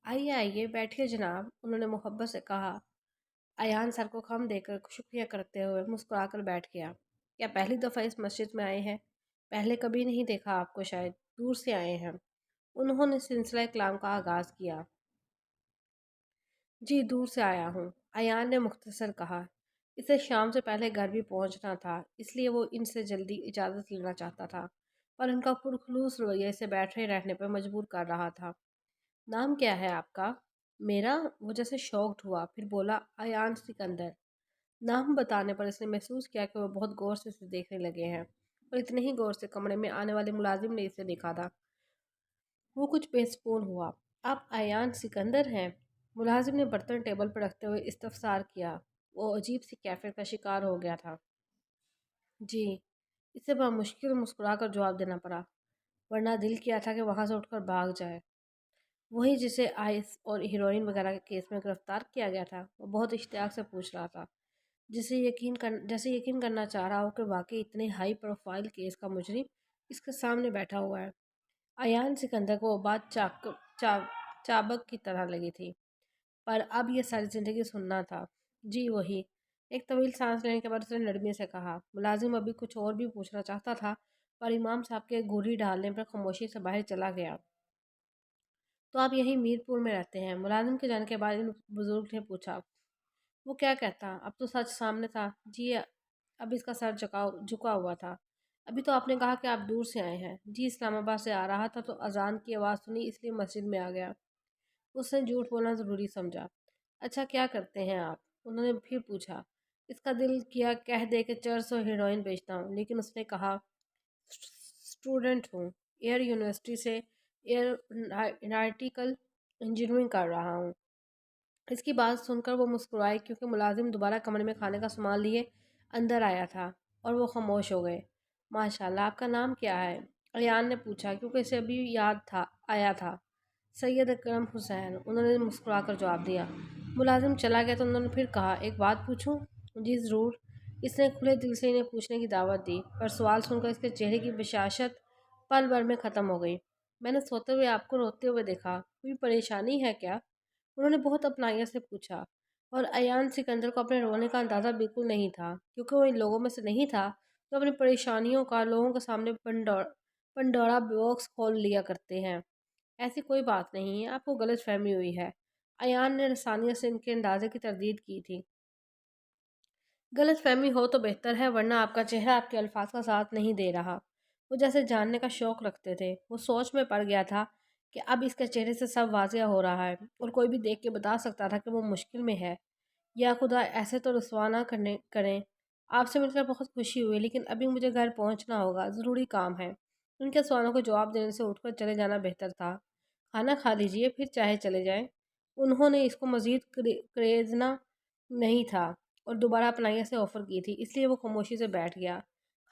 آئیے آئیے بیٹھیے جناب، انہوں نے محبت سے کہا۔ ایان سر کو خم دے کر شکریہ کرتے ہوئے مسکرا کر بیٹھ گیا۔ کیا پہلی دفعہ اس مسجد میں آئے ہیں؟ پہلے کبھی نہیں دیکھا آپ کو، شاید دور سے آئے ہیں۔ انہوں نے سلسلہ کلام کا آغاز کیا۔ جی دور سے آیا ہوں، ایان نے مختصر کہا۔ اسے شام سے پہلے گھر بھی پہنچنا تھا، اس لیے وہ ان سے جلدی اجازت لینا چاہتا تھا، پر ان کا پرخلوص رویہ اسے بیٹھے رہنے پر مجبور کر رہا تھا۔ نام کیا ہے آپ کا؟ میرا؟ وہ جیسے شوکڈ ہوا، پھر بولا ایان سکندر۔ نام بتانے پر اس نے محسوس کیا کہ وہ بہت غور سے اسے دیکھنے لگے ہیں، اور اتنے ہی غور سے کمرے میں آنے والے ملازم نے اسے دیکھا تھا۔ وہ کچھ بے سکون ہوا۔ آپ ایان سکندر ہیں؟ ملازم نے برتن ٹیبل پر رکھتے ہوئے استفسار کیا۔ وہ عجیب سی کیفیت کا شکار ہو گیا تھا۔ جی، اسے بڑا مشکل مسکرا کر جواب دینا پڑا، ورنہ دل کیا تھا کہ وہاں سے اٹھ کر بھاگ جائے۔ وہی جسے آئس اور ہیروئن وغیرہ کے کیس میں گرفتار کیا گیا تھا، وہ بہت اشتیاق سے پوچھ رہا تھا، جیسے یقین کرنا چاہ رہا ہو کہ واقعی اتنے ہائی پروفائل کیس کا مجرم اس کے سامنے بیٹھا ہوا ہے۔ ایان سکندر کو وہ بات چابک کی طرح لگی تھی، پر اب یہ ساری زندگی سننا تھا۔ جی وہی۔ ایک طویل سانس لینے کے بعد اس نے نرمی سے کہا۔ ملازم ابھی کچھ اور بھی پوچھنا چاہتا تھا، پر امام صاحب کے گھوری ڈالنے پر خاموشی سے باہر چلا گیا۔ تو آپ یہیں میر پور میں رہتے ہیں؟ ملازم کے جانے کے بعد ان بزرگ نے پوچھا۔ وہ کیا کہتا؟ اب تو سچ سامنے تھا۔ جی اب اس کا سر جھکا ہوا تھا۔ ابھی تو آپ نے کہا کہ آپ دور سے آئے ہیں۔ جی اسلام آباد سے آ رہا تھا تو اذان کی آواز سنی، اس لیے مسجد میں آ گیا۔ اس نے جھوٹ بولنا ضروری سمجھا۔ اچھا کیا کرتے ہیں آپ؟ انہوں نے پھر پوچھا۔ اس کا دل کیا کہہ دے کہ چرس اور ہیروئن بیچتا ہوں، لیکن اس نے کہا اسٹوڈنٹ ہوں، ایئر یونیورسٹی سے ایئرناٹیکل انجینئرنگ کر رہا ہوں۔ اس کی بات سن کر وہ مسکرائے، کیونکہ ملازم دوبارہ کمرے میں کھانے کا سامان لیے اندر آیا تھا، اور وہ خاموش ہو گئے۔ ماشاءاللہ، آپ کا نام کیا ہے؟ ایان نے پوچھا، کیونکہ اسے ابھی یاد آیا تھا۔ سید اکرم حسین، انہوں نے مسکرا کر جواب دیا۔ ملازم چلا گیا تو انہوں نے پھر کہا، ایک بات پوچھوں؟ جی ضرور۔ اس نے کھلے دل سے انہیں پوچھنے کی دعوت دی، پر سوال سن کر اس کے چہرے کی بشاشت پل بھر میں ختم ہو گئی۔ میں نے سوتے ہوئے آپ کو روتے ہوئے دیکھا، کوئی پریشانی ہے کیا؟ انہوں نے بہت اپنائیت سے پوچھا، اور ایان سکندر کو اپنے رونے کا اندازہ بالکل نہیں تھا، کیونکہ وہ ان لوگوں میں سے نہیں تھا جو اپنی پریشانیوں کا لوگوں کے سامنے پنڈورا باکس کھول لیا کرتے ہیں۔ ایسی کوئی بات نہیں ہے، آپ کو غلط فہمی ہوئی ہے۔ ایان نے رسانیت سے ان کے اندازے کی تردید کی تھی۔ غلط فہمی ہو تو بہتر ہے، ورنہ آپ کا چہرہ آپ کے الفاظ کا ساتھ نہیں دے رہا۔ وہ جیسے جاننے کا شوق رکھتے تھے۔ وہ سوچ میں پڑ گیا تھا کہ اب اس کے چہرے سے سب واضح ہو رہا ہے، اور کوئی بھی دیکھ کے بتا سکتا تھا کہ وہ مشکل میں ہے۔ یا خدا ایسے تو رسوا نہ کریں۔ آپ سے مل کر بہت خوشی ہوئی، لیکن ابھی مجھے گھر پہنچنا ہوگا، ضروری کام ہے۔ ان کے سوالوں کو جواب دینے سے اٹھ کر چلے جانا بہتر تھا۔ کھانا کھا لیجئے، پھر چاہے چلے جائیں۔ انہوں نے اس کو مزید کریزنا نہیں تھا اور دوبارہ اپنائیت سے آفر کی تھی، اس لیے وہ خاموشی سے بیٹھ گیا۔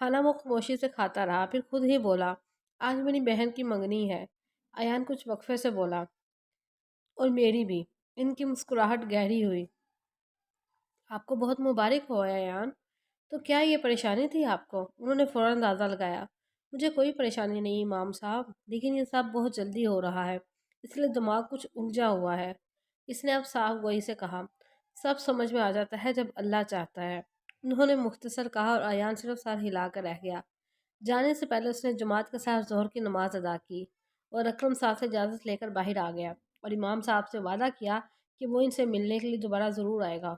کھانا وہ خاموشی سے کھاتا رہا، پھر خود ہی بولا، آج میری بہن کی منگنی ہے۔ ایان کچھ وقفے سے بولا، اور میری بھی۔ ان کی مسکراہٹ گہری ہوئی۔ آپ کو بہت مبارک ہو ایان۔ تو کیا یہ پریشانی تھی آپ کو؟ انہوں نے فوراً اندازہ لگایا۔ مجھے کوئی پریشانی نہیں امام صاحب، لیکن یہ سب بہت جلدی ہو رہا ہے، اس لیے دماغ کچھ الجھا ہوا ہے۔ اس نے اب صاف گوئی سے کہا، سب سمجھ میں آ جاتا ہے جب اللہ چاہتا ہے۔ انہوں نے مختصر کہا، اور ایان صرف سر ہلا کر رہ گیا۔ جانے سے پہلے اس نے جماعت کے ساتھ ظہر کی نماز ادا کی، اور اکرم صاحب سے اجازت لے کر باہر آ گیا، اور امام صاحب سے وعدہ کیا کہ وہ ان سے ملنے کے لیے دوبارہ ضرور آئے گا۔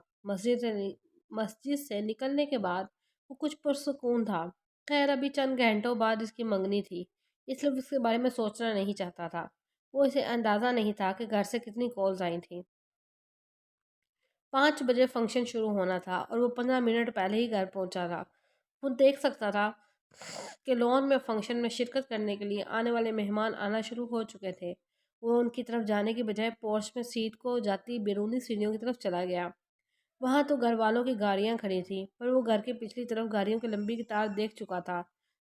مسجد سے نکلنے کے بعد وہ کچھ پرسکون تھا۔ خیر ابھی چند گھنٹوں بعد اس کی منگنی تھی، اس لیے اس کے بارے میں سوچنا نہیں چاہتا تھا۔ وہ اسے اندازہ نہیں تھا کہ گھر سے کتنی کالز آئی تھیں۔ 5 بجے فنکشن شروع ہونا تھا، اور وہ 15 منٹ پہلے ہی گھر پہنچا تھا۔ وہ دیکھ سکتا تھا کہ لون میں فنکشن میں شرکت کرنے کے لیے آنے والے مہمان آنا شروع ہو چکے تھے۔ وہ ان کی طرف جانے کی بجائے پورچ میں سیٹ کو جاتی بیرونی سیڑھیوں کی طرف چلا گیا۔ وہاں تو گھر والوں کی گاڑیاں کھڑی تھیں، پر وہ گھر کے پچھلی طرف گاڑیوں کی لمبی قطار دیکھ چکا تھا۔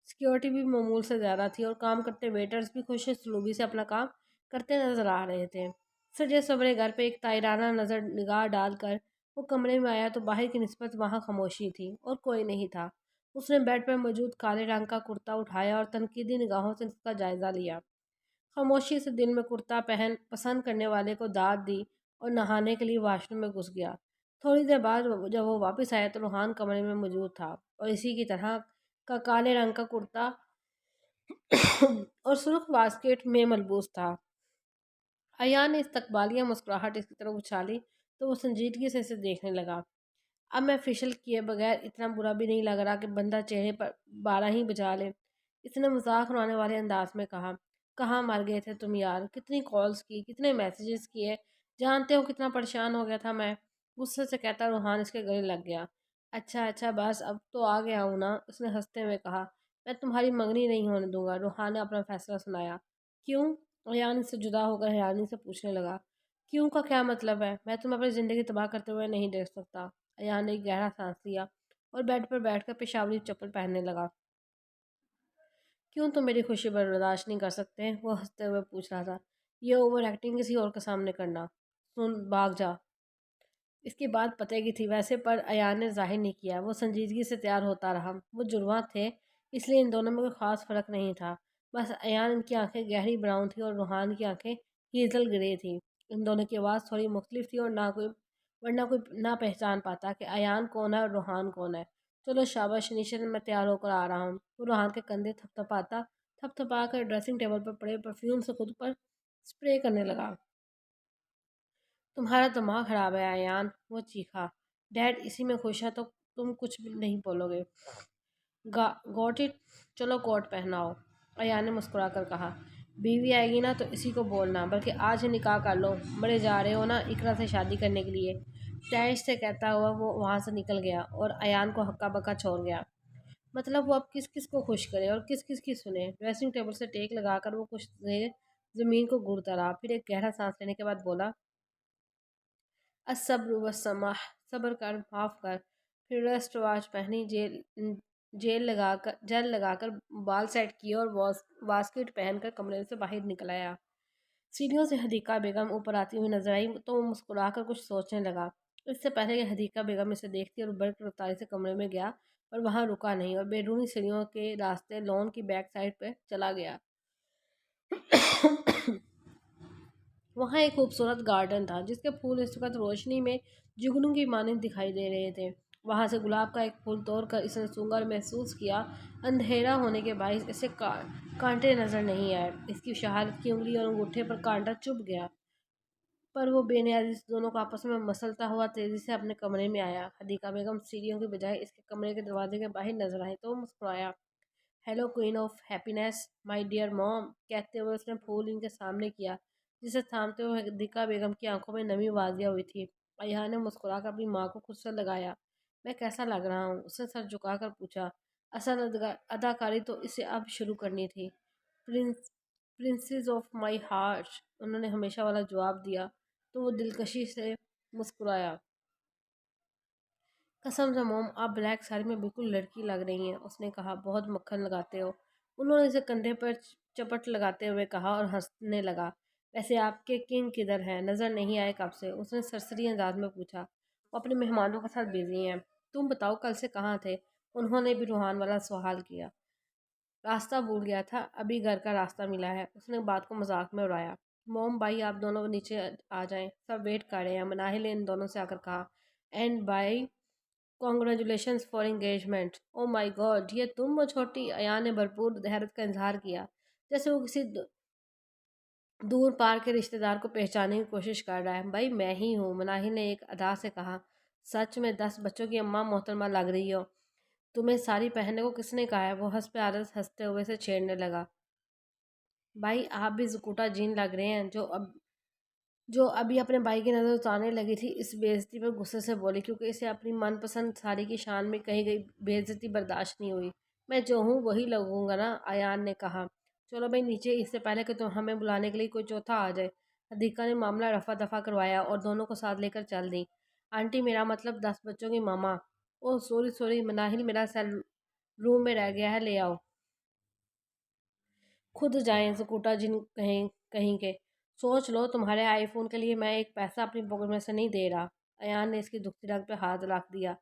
سیکیورٹی بھی معمول سے زیادہ تھی، اور کام کرتے ویٹرز بھی خوش اسلوبی سے اپنا کام کرتے نظر آ رہے تھے۔ سجے سورے گھر پہ ایک طائرانہ نگاہ ڈال کر وہ کمرے میں آیا تو باہر کی نسبت وہاں خاموشی تھی، اور کوئی نہیں تھا۔ اس نے بیڈ پر موجود کالے رنگ کا کرتا اٹھایا اور تنقیدی نگاہوں سے اس کا جائزہ لیا۔ خاموشی سے دل میں کرتا پہن پسند کرنے والے کو داد دی اور نہانے کے لیے واش روم میں گھس گیا۔ تھوڑی دیر بعد جب وہ واپس آیا تو روحان کمرے میں موجود تھا اور اسی کی طرح کا کالے رنگ کا کرتا اور سرخ واسکٹ میں ملبوس تھا۔ ایان نے استقبالیہ مسکراہٹ اس کی طرف اچھالی تو وہ سنجیدگی سے اسے دیکھنے لگا۔ اب میں فیشل کیے بغیر اتنا برا بھی نہیں لگ رہا کہ بندہ چہرے پر 12 ہی بجا لے۔ اس نے مذاق اڑانے والے انداز میں کہا، کہاں مر گئے تھے تم یار، کتنی کالز کی، کتنے میسیجز کیے، جانتے ہو کتنا پریشان ہو گیا تھا میں، غصے سے کہتا روحان اس کے گلے لگ گیا۔ اچھا اچھا بس اب تو آ گیا ہوں نا، اس نے ہنستے ہوئے کہا۔ میں تمہاری منگنی نہیں ہونے دوں گا، روحان نے اپنا فیصلہ سنایا۔ کیوں؟ ایان اس سے جدا ہو کر حیرانی سے پوچھنے لگا۔ کیوں کا کیا مطلب ہے؟ میں تمہیں اپنی زندگی تباہ کرتے ہوئے نہیں دیکھ سکتا۔ ایان نے ایک گہرا سانس لیا اور بیڈ پر بیٹھ کر پیشاوری چپل پہننے لگا۔ کیوں تم میری خوشی برداشت نہیں کر سکتے؟ وہ ہنستے ہوئے پوچھ رہا تھا۔ یہ اوور ایکٹنگ کسی اور کے سامنے کرنا۔ سن بھاگ جا۔ اس کی بات پتے کی تھی ویسے، پر ایان نے ظاہر نہیں کیا۔ وہ سنجیدگی سے تیار ہوتا رہا۔ وہ جڑواں تھے اس لیے ان دونوں میں کوئی خاص فرق نہیں تھا۔ بس ایان کی آنکھیں گہری براؤن تھی اور روحان کی آنکھیں ہیزل گرے تھی۔ ان دونوں کی آواز تھوڑی مختلف تھی اور ورنہ کوئی نہ پہچان پاتا کہ ایان کون ہے اور روحان کون ہے۔ چلو شاباش نیشن، میں تیار ہو کر آ رہا ہوں۔ وہ روحان کے کندھے تھپ تھپا کر ڈریسنگ ٹیبل پر پڑے پرفیوم سے خود پر اسپرے کرنے لگا۔ تمہارا دماغ خراب ہے ایان، وہ چیخا۔ ڈیڈ اسی میں خوش ہے تو تم کچھ بھی نہیں بولو گے۔ گوٹ اٹ، چلو کوٹ پہناؤ، ایان نے مسکرا کر کہا۔ بیوی آئے گی نا تو اسی کو بولنا، بلکہ آج ہی نکاح کر لو، مرے جا رہے ہو نا اقرا سے شادی کرنے کے لیے۔ تیش سے کہتا ہوا وہ وہاں سے نکل گیا اور ایان کو ہکا بکا چھوڑ گیا۔ مطلب وہ اب کس کس کو خوش کرے اور کس کس کی سنے؟ ڈریسنگ ٹیبل سے ٹیک لگا کر وہ کچھ دیر زمین کو گھورتا رہا، پھر ایک گہرا سانس لینے کے بعد بولا، الصبر والسماح، صبر کر، معاف کر۔ پھر ریسٹ واچ پہنی، جیل لگا کر بال سیٹ کیے اور واسکٹ پہن کر کمرے سے باہر نکل آیا۔ سیڑھیوں سے حدیقہ بیگم اوپر آتی ہوئی نظر آئی تو وہ مسکرا کر کچھ سوچنے لگا۔ اس سے پہلے کہ حدیقہ بیگم اسے دیکھتی اور برق رفتاری سے کمرے میں گیا اور وہاں رکا نہیں اور بیرونی سیڑھیوں کے راستے لون کی بیک سائڈ پہ چلا گیا۔ وہاں ایک خوبصورت گارڈن تھا جس کے پھول اس وقت روشنی میں جگنوں کی مانند دکھائی دے رہے تھے۔ وہاں سے گلاب کا ایک پھول توڑ کر اس نے سونگا اور محسوس کیا اندھیرا ہونے کے باعث اسے کانٹے نظر نہیں آئے۔ اس کی شہادت کی انگلی اور انگوٹھے پر کانٹا چبھ گیا، پر وہ بے نیازی سے دونوں کو آپس میں مسلتا ہوا تیزی سے اپنے کمرے میں آیا۔ حدیقہ بیگم سیڑھیوں کی بجائے اس کے کمرے کے دروازے کے باہر نظر آئی تو وہ مسکرایا۔ Hello queen of happiness, my dear mom, کہتے ہوئے اس نے پھول ان کے سامنے کیا، جسے تھامتے ہوئے حدیقہ بیگم کی آنکھوں میں نمی واضح ہوئی تھی۔ ایان نے مسکرا کر اپنی ماں کو خود سے لگایا۔ میں کیسا لگ رہا ہوں؟ اس نے سر جھکا کر پوچھا۔ اصل اداکاری تو اسے اب شروع کرنی تھی، پرنسز آف مائی ہارٹ، انہوں نے ہمیشہ والا جواب دیا تو وہ دلکشی سے مسکرایا۔ قسم سے موم، آپ بلیک ساڑی میں بالکل لڑکی لگ رہی ہیں، اس نے کہا، بہت مکھن لگاتے ہو۔ انہوں نے اسے کندھے پر چپٹ لگاتے ہوئے کہا اور ہنسنے لگا۔ ویسے آپ کے کنگ کدھر ہیں؟ نظر نہیں آئے کب سے، اس نے سرسری انداز میں پوچھا۔ وہ اپنے مہمانوں کے ساتھ بزی ہیں۔ تم بتاؤ کل سے کہاں تھے؟ انہوں نے بھی روحان والا سوال کیا۔ راستہ بھول گیا تھا، ابھی گھر کا راستہ ملا ہے، اس نے بات کو مذاق میں اڑایا۔ موم بھائی آپ دونوں نیچے آ جائیں، سب ویٹ کر رہے ہیں، مناہل نے ان دونوں سے آ کر کہا۔ And bye congratulations for engagement. Oh my God, یہ تم ہو چھوٹی؟ ایان نے بھرپور حیرت کا اظہار کیا، جیسے وہ کسی دور پار کے رشتہ دار کو پہچاننے کی کوشش کر رہا ہے۔ بھائی میں ہی ہوں، مناہل نے ایک ادا سے کہا۔ سچ میں 10 بچوں کی اماں محترمہ لگ رہی ہو۔ تمہیں ساری پہننے کو کس نے کہا ہے؟ وہ ہنس پہ عادت ہنستے ہوئے سے چھیڑنے لگا۔ بھائی آپ بھی زکوٹا جین لگ رہے ہیں، جو ابھی اپنے بھائی کی نظر اتارنے لگی تھی اس بے عزتی پر غصے سے بولی، کیونکہ اسے اپنی من پسند ساڑی کی شان میں کہی گئی بے عزتی برداشت نہیں ہوئی۔ میں جو ہوں وہی لگوں گا نا، ایان نے کہا۔ چلو بھائی نیچے، اس سے پہلے کہ تم ہمیں بلانے کے لیے کوئی چوتھا آ جائے۔ حدیقہ نے معاملہ رفع دفع کروایا اور دونوں کو ساتھ لے کر چل دی۔ آنٹی میرا مطلب 10 بچوں کی ماما۔ اوہ سوری مناہل، میرا سیل روم میں رہ گیا ہے، لے آؤ۔ خود جائیں زکوٹا جن کہیں کے۔ سوچ لو تمہارے آئی فون کے لیے میں ایک پیسہ اپنی پاکٹ میں سے نہیں دے رہا۔ ایان نے اس کی دکھتی رگ پہ ہاتھ رکھ دیا۔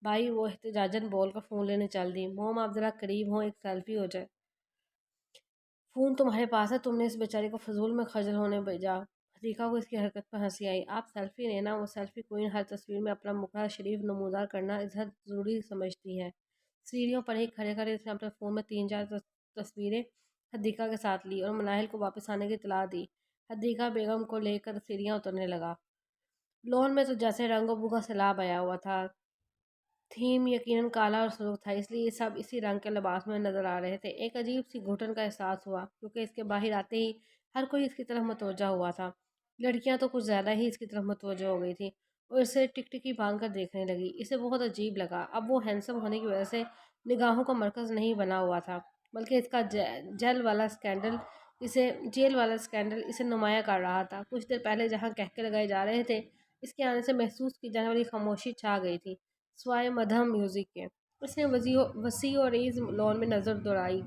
بھائی، وہ احتجاجاً بول کر فون لینے چل دی۔ موم آپ ذرا قریب ہوں، ایک سیلفی ہو جائے۔ فون تمہارے پاس ہے، تم نے اس بیچاری کو فضول میں خجل ہونے بھیجا۔ حدیقہ کو اس کی حرکت پر ہنسی آئی۔ آپ سیلفی لینا، وہ سیلفی کوئن ہر تصویر میں اپنا مکھڑا شریف نمودار کرنا اظہار ضروری سمجھتی ہے۔ سیڑھیوں پر ہی کھڑے کھڑے اس نے اپنے فون میں 3 4 تصویریں حدیقہ کے ساتھ لی اور مناہل کو واپس آنے کی اطلاع دی۔ حدیقہ بیگم کو لے کر سیڑھیاں اترنے لگا۔ لون میں تو جیسے رنگ و بو کا سیلاب آیا ہوا تھا۔ تھیم یقیناً کالا اور سرخ تھا، اس لیے سب اسی رنگ کے لباس میں نظر آ رہے تھے۔ ایک عجیب سی گھٹن کا احساس ہوا کیونکہ اس کے باہر آتے ہی ہر کوئی اس کی طرف متوجہ ہوا تھا۔ لڑکیاں تو کچھ زیادہ ہی اس کی طرف متوجہ ہو گئی تھیں اور اسے ٹکٹکی باندھ کر دیکھنے لگی۔ اسے بہت عجیب لگا۔ اب وہ ہینڈسم ہونے کی وجہ سے نگاہوں کا مرکز نہیں بنا ہوا تھا، بلکہ اس کا جیل والا اسکینڈل اسے نمایاں کر رہا تھا۔ کچھ دیر پہلے جہاں کہکے لگائے جا رہے تھے، اس کے آنے سے محسوس کی جانے والی خاموشی چھا گئی تھی، سوائے مدھم میوزک کے۔ اس نے وسیع اور عریض لون میں نظر دوڑائی۔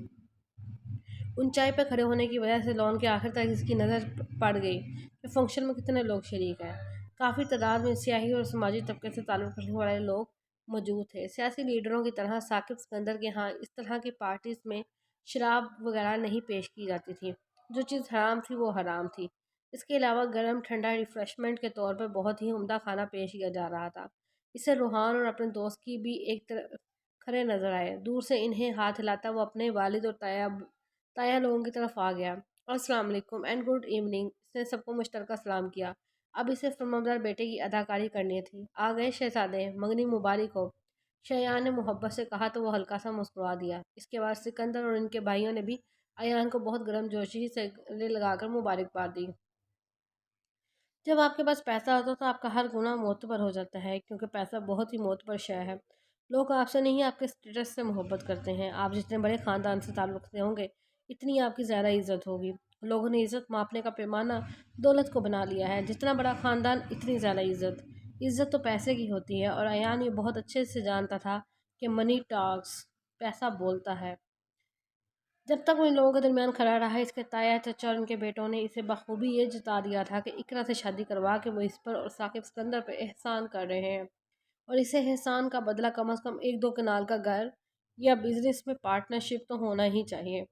اونچائی پہ کھڑے ہونے کی وجہ سے لون کے آخر تک اس کی نظر پڑ گئی کہ فنکشن میں کتنے لوگ شریک ہیں۔ کافی تعداد میں سیاسی اور سماجی طبقے سے تعلق رکھنے والے لوگ موجود تھے۔ سیاسی لیڈروں کی طرح ثاقب سکندر کے ہاں اس طرح کی پارٹیز میں شراب وغیرہ نہیں پیش کی جاتی تھی۔ جو چیز حرام تھی وہ حرام تھی۔ اس کے علاوہ گرم ٹھنڈا ریفریشمنٹ کے طور پر بہت ہی عمدہ کھانا پیش کیا جا رہا تھا۔ اسے روحان اور اپنے دوست کی بھی ایک طرف کھڑے نظر آئے۔ دور سے انہیں ہاتھ ہلاتا وہ اپنے والد اور تایا لوگوں کی طرف آ گیا۔ السلام علیکم اینڈ گڈ ایوننگ۔ اس نے سب کو مشترکہ سلام کیا۔ اب اسے فرمانبردار بیٹے کی اداکاری کرنی تھی۔ آ گئے شہزادے، منگنی مبارک ہو، شایان نے محبت سے کہا تو وہ ہلکا سا مسکرا دیا۔ اس کے بعد سکندر اور ان کے بھائیوں نے بھی ایان کو بہت گرم جوشی سے گلے لگا کر مبارکباد دی۔ جب آپ کے پاس پیسہ ہوتا ہے تو آپ کا ہر گناہ معتبر ہو جاتا ہے، کیونکہ پیسہ بہت ہی معتبر شے ہے۔ لوگ آپ سے نہیں، آپ کے اسٹیٹس سے محبت کرتے ہیں۔ آپ جتنے بڑے خاندان سے تعلق رکھتے ہوں گے، اتنی آپ کی زیادہ عزت ہوگی۔ لوگوں نے عزت ماپنے کا پیمانہ دولت کو بنا لیا ہے۔ جتنا بڑا خاندان اتنی زیادہ عزت۔ عزت تو پیسے کی ہوتی ہے، اور ایان یہ بہت اچھے سے جانتا تھا کہ منی ٹاکس، پیسہ بولتا ہے۔ جب تک وہ ان لوگوں کے درمیان کھڑا رہا، اس کے تایا، چچا اور ان کے بیٹوں نے اسے بخوبی یہ جتا دیا تھا کہ اقرا سے شادی کروا کے وہ اس پر اور ثاقب سکندر پر احسان کر رہے ہیں، اور اسے احسان کا بدلہ کم از کم 1 2 کنال کا گھر یا بزنس میں پارٹنرشپ تو ہونا ہی چاہیے۔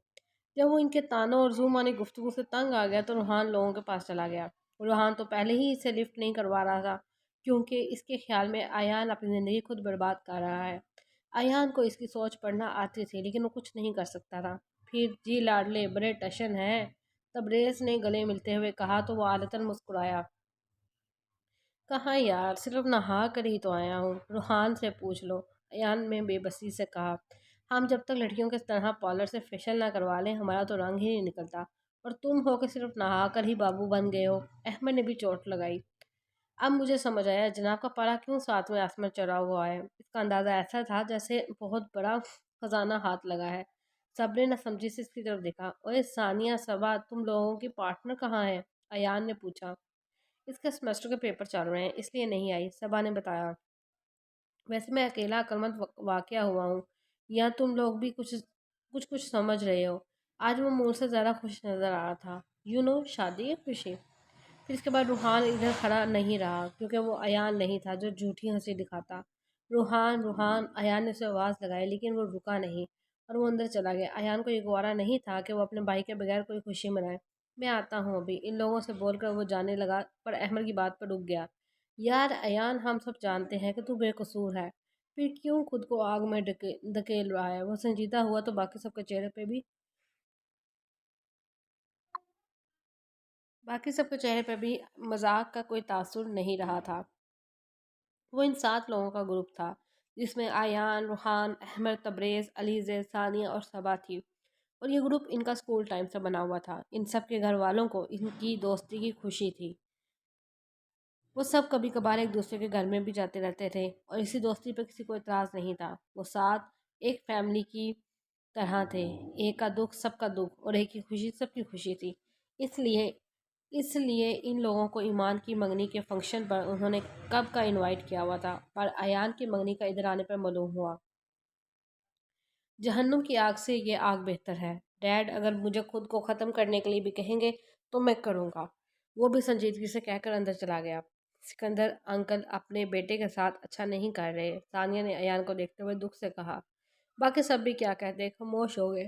جب وہ ان کے تانوں اور زومانی گفتگو سے تنگ آ گیا تو روحان لوگوں کے پاس چلا گیا۔ روحان تو پہلے ہی اسے لفٹ نہیں کروا رہا تھا، کیونکہ اس کے خیال میں ایان اپنی زندگی خود برباد کر رہا ہے۔ ایان کو اس کی سوچ پڑھنا آتی تھی، لیکن وہ کچھ نہیں کر سکتا تھا۔ پھر جی لاڈلے بڑے ٹشن ہیں، تبریز نے گلے ملتے ہوئے کہا تو وہ عادتاً مسکرایا۔ کہاں یار، صرف نہا کر ہی تو آیا ہوں، روحان سے پوچھ لو، ایان نے بے بسی سے کہا۔ ہم جب تک لڑکیوں کے طرح پارلر سے فیشل نہ کروا لیں ہمارا تو رنگ ہی نہیں نکلتا، اور تم ہو کہ صرف نہا کر ہی بابو بن گئے ہو۔ احمد نے بھی چوٹ لگائی۔ اب مجھے سمجھ آیا جناب کا پارا کیوں 7ویں آسمان چڑھا ہوا ہے۔ اس کا اندازہ ایسا تھا جیسے بہت بڑا خزانہ ہاتھ لگا ہے۔ سب نے نہ سمجھی سے اس کی طرف دیکھا۔ اوے ثانیہ، صبا، تم لوگوں کی پارٹنر کہاں ہے؟ ایان نے پوچھا۔ اس کے سیمسٹر کے پیپر چل رہے ہیں، اس لیے نہیں آئی، صبا نے بتایا۔ ویسے میں اکیلا عقلمند واقعہ ہوا ہوں، یا تم لوگ بھی کچھ سمجھ رہے ہو۔ آج وہ مول سے زیادہ خوش نظر آ رہا تھا۔ شادی ہے خوشی۔ پھر اس کے بعد روحان ادھر کھڑا نہیں رہا، کیونکہ وہ ایان نہیں تھا جو جھوٹی ہنسی دکھاتا۔ روحان، روحان، ایان نے اسے آواز لگائی، لیکن وہ رکا نہیں اور وہ اندر چلا گیا۔ ایان کو یہ گوارا نہیں تھا کہ وہ اپنے بھائی کے بغیر کوئی خوشی منائے۔ میں آتا ہوں ابھی، ان لوگوں سے بول کر وہ جانے لگا، پر احمد کی بات پر رک گیا۔ یار ایان، ہم سب جانتے ہیں کہ تو بے قصور ہے، پھر کیوں خود کو آگ میں دھکیل رہا ہے؟ وہ سنجیدہ ہوا تو باقی سب کے چہرے پہ بھی مذاق کا کوئی تاثر نہیں رہا تھا۔ وہ ان 7 لوگوں کا گروپ تھا، جس میں ایان، روحان، احمد، تبریز، علیزے، ثانیہ اور صبا تھی، اور یہ گروپ ان کا اسکول ٹائم سے بنا ہوا تھا۔ ان سب کے گھر والوں کو ان کی دوستی کی خوشی تھی۔ وہ سب کبھی کبھار ایک دوسرے کے گھر میں بھی جاتے رہتے تھے، اور اسی دوستی پہ کسی کو اعتراض نہیں تھا۔ وہ 7 ایک فیملی کی طرح تھے، ایک کا دکھ سب کا دکھ اور ایک کی خوشی سب کی خوشی تھی۔ اس لیے ان لوگوں کو ایمان کی منگنی کے فنکشن پر انہوں نے کب کا انوائٹ کیا ہوا تھا، پر ایان کی منگنی کا ادھر آنے پر معلوم ہوا۔ جہنم کی آگ سے یہ آگ بہتر ہے ڈیڈ، اگر مجھے خود کو ختم کرنے کے لیے بھی کہیں گے تو میں کروں گا۔ وہ بھی سنجیدگی سے کہہ کر اندر چلا گیا۔ سکندر انکل اپنے بیٹے کے ساتھ اچھا نہیں کر رہے، ثانیہ نے ایان کو دیکھتے ہوئے دکھ سے کہا۔ باقی سب بھی کیا کہتے، خاموش ہو گئے۔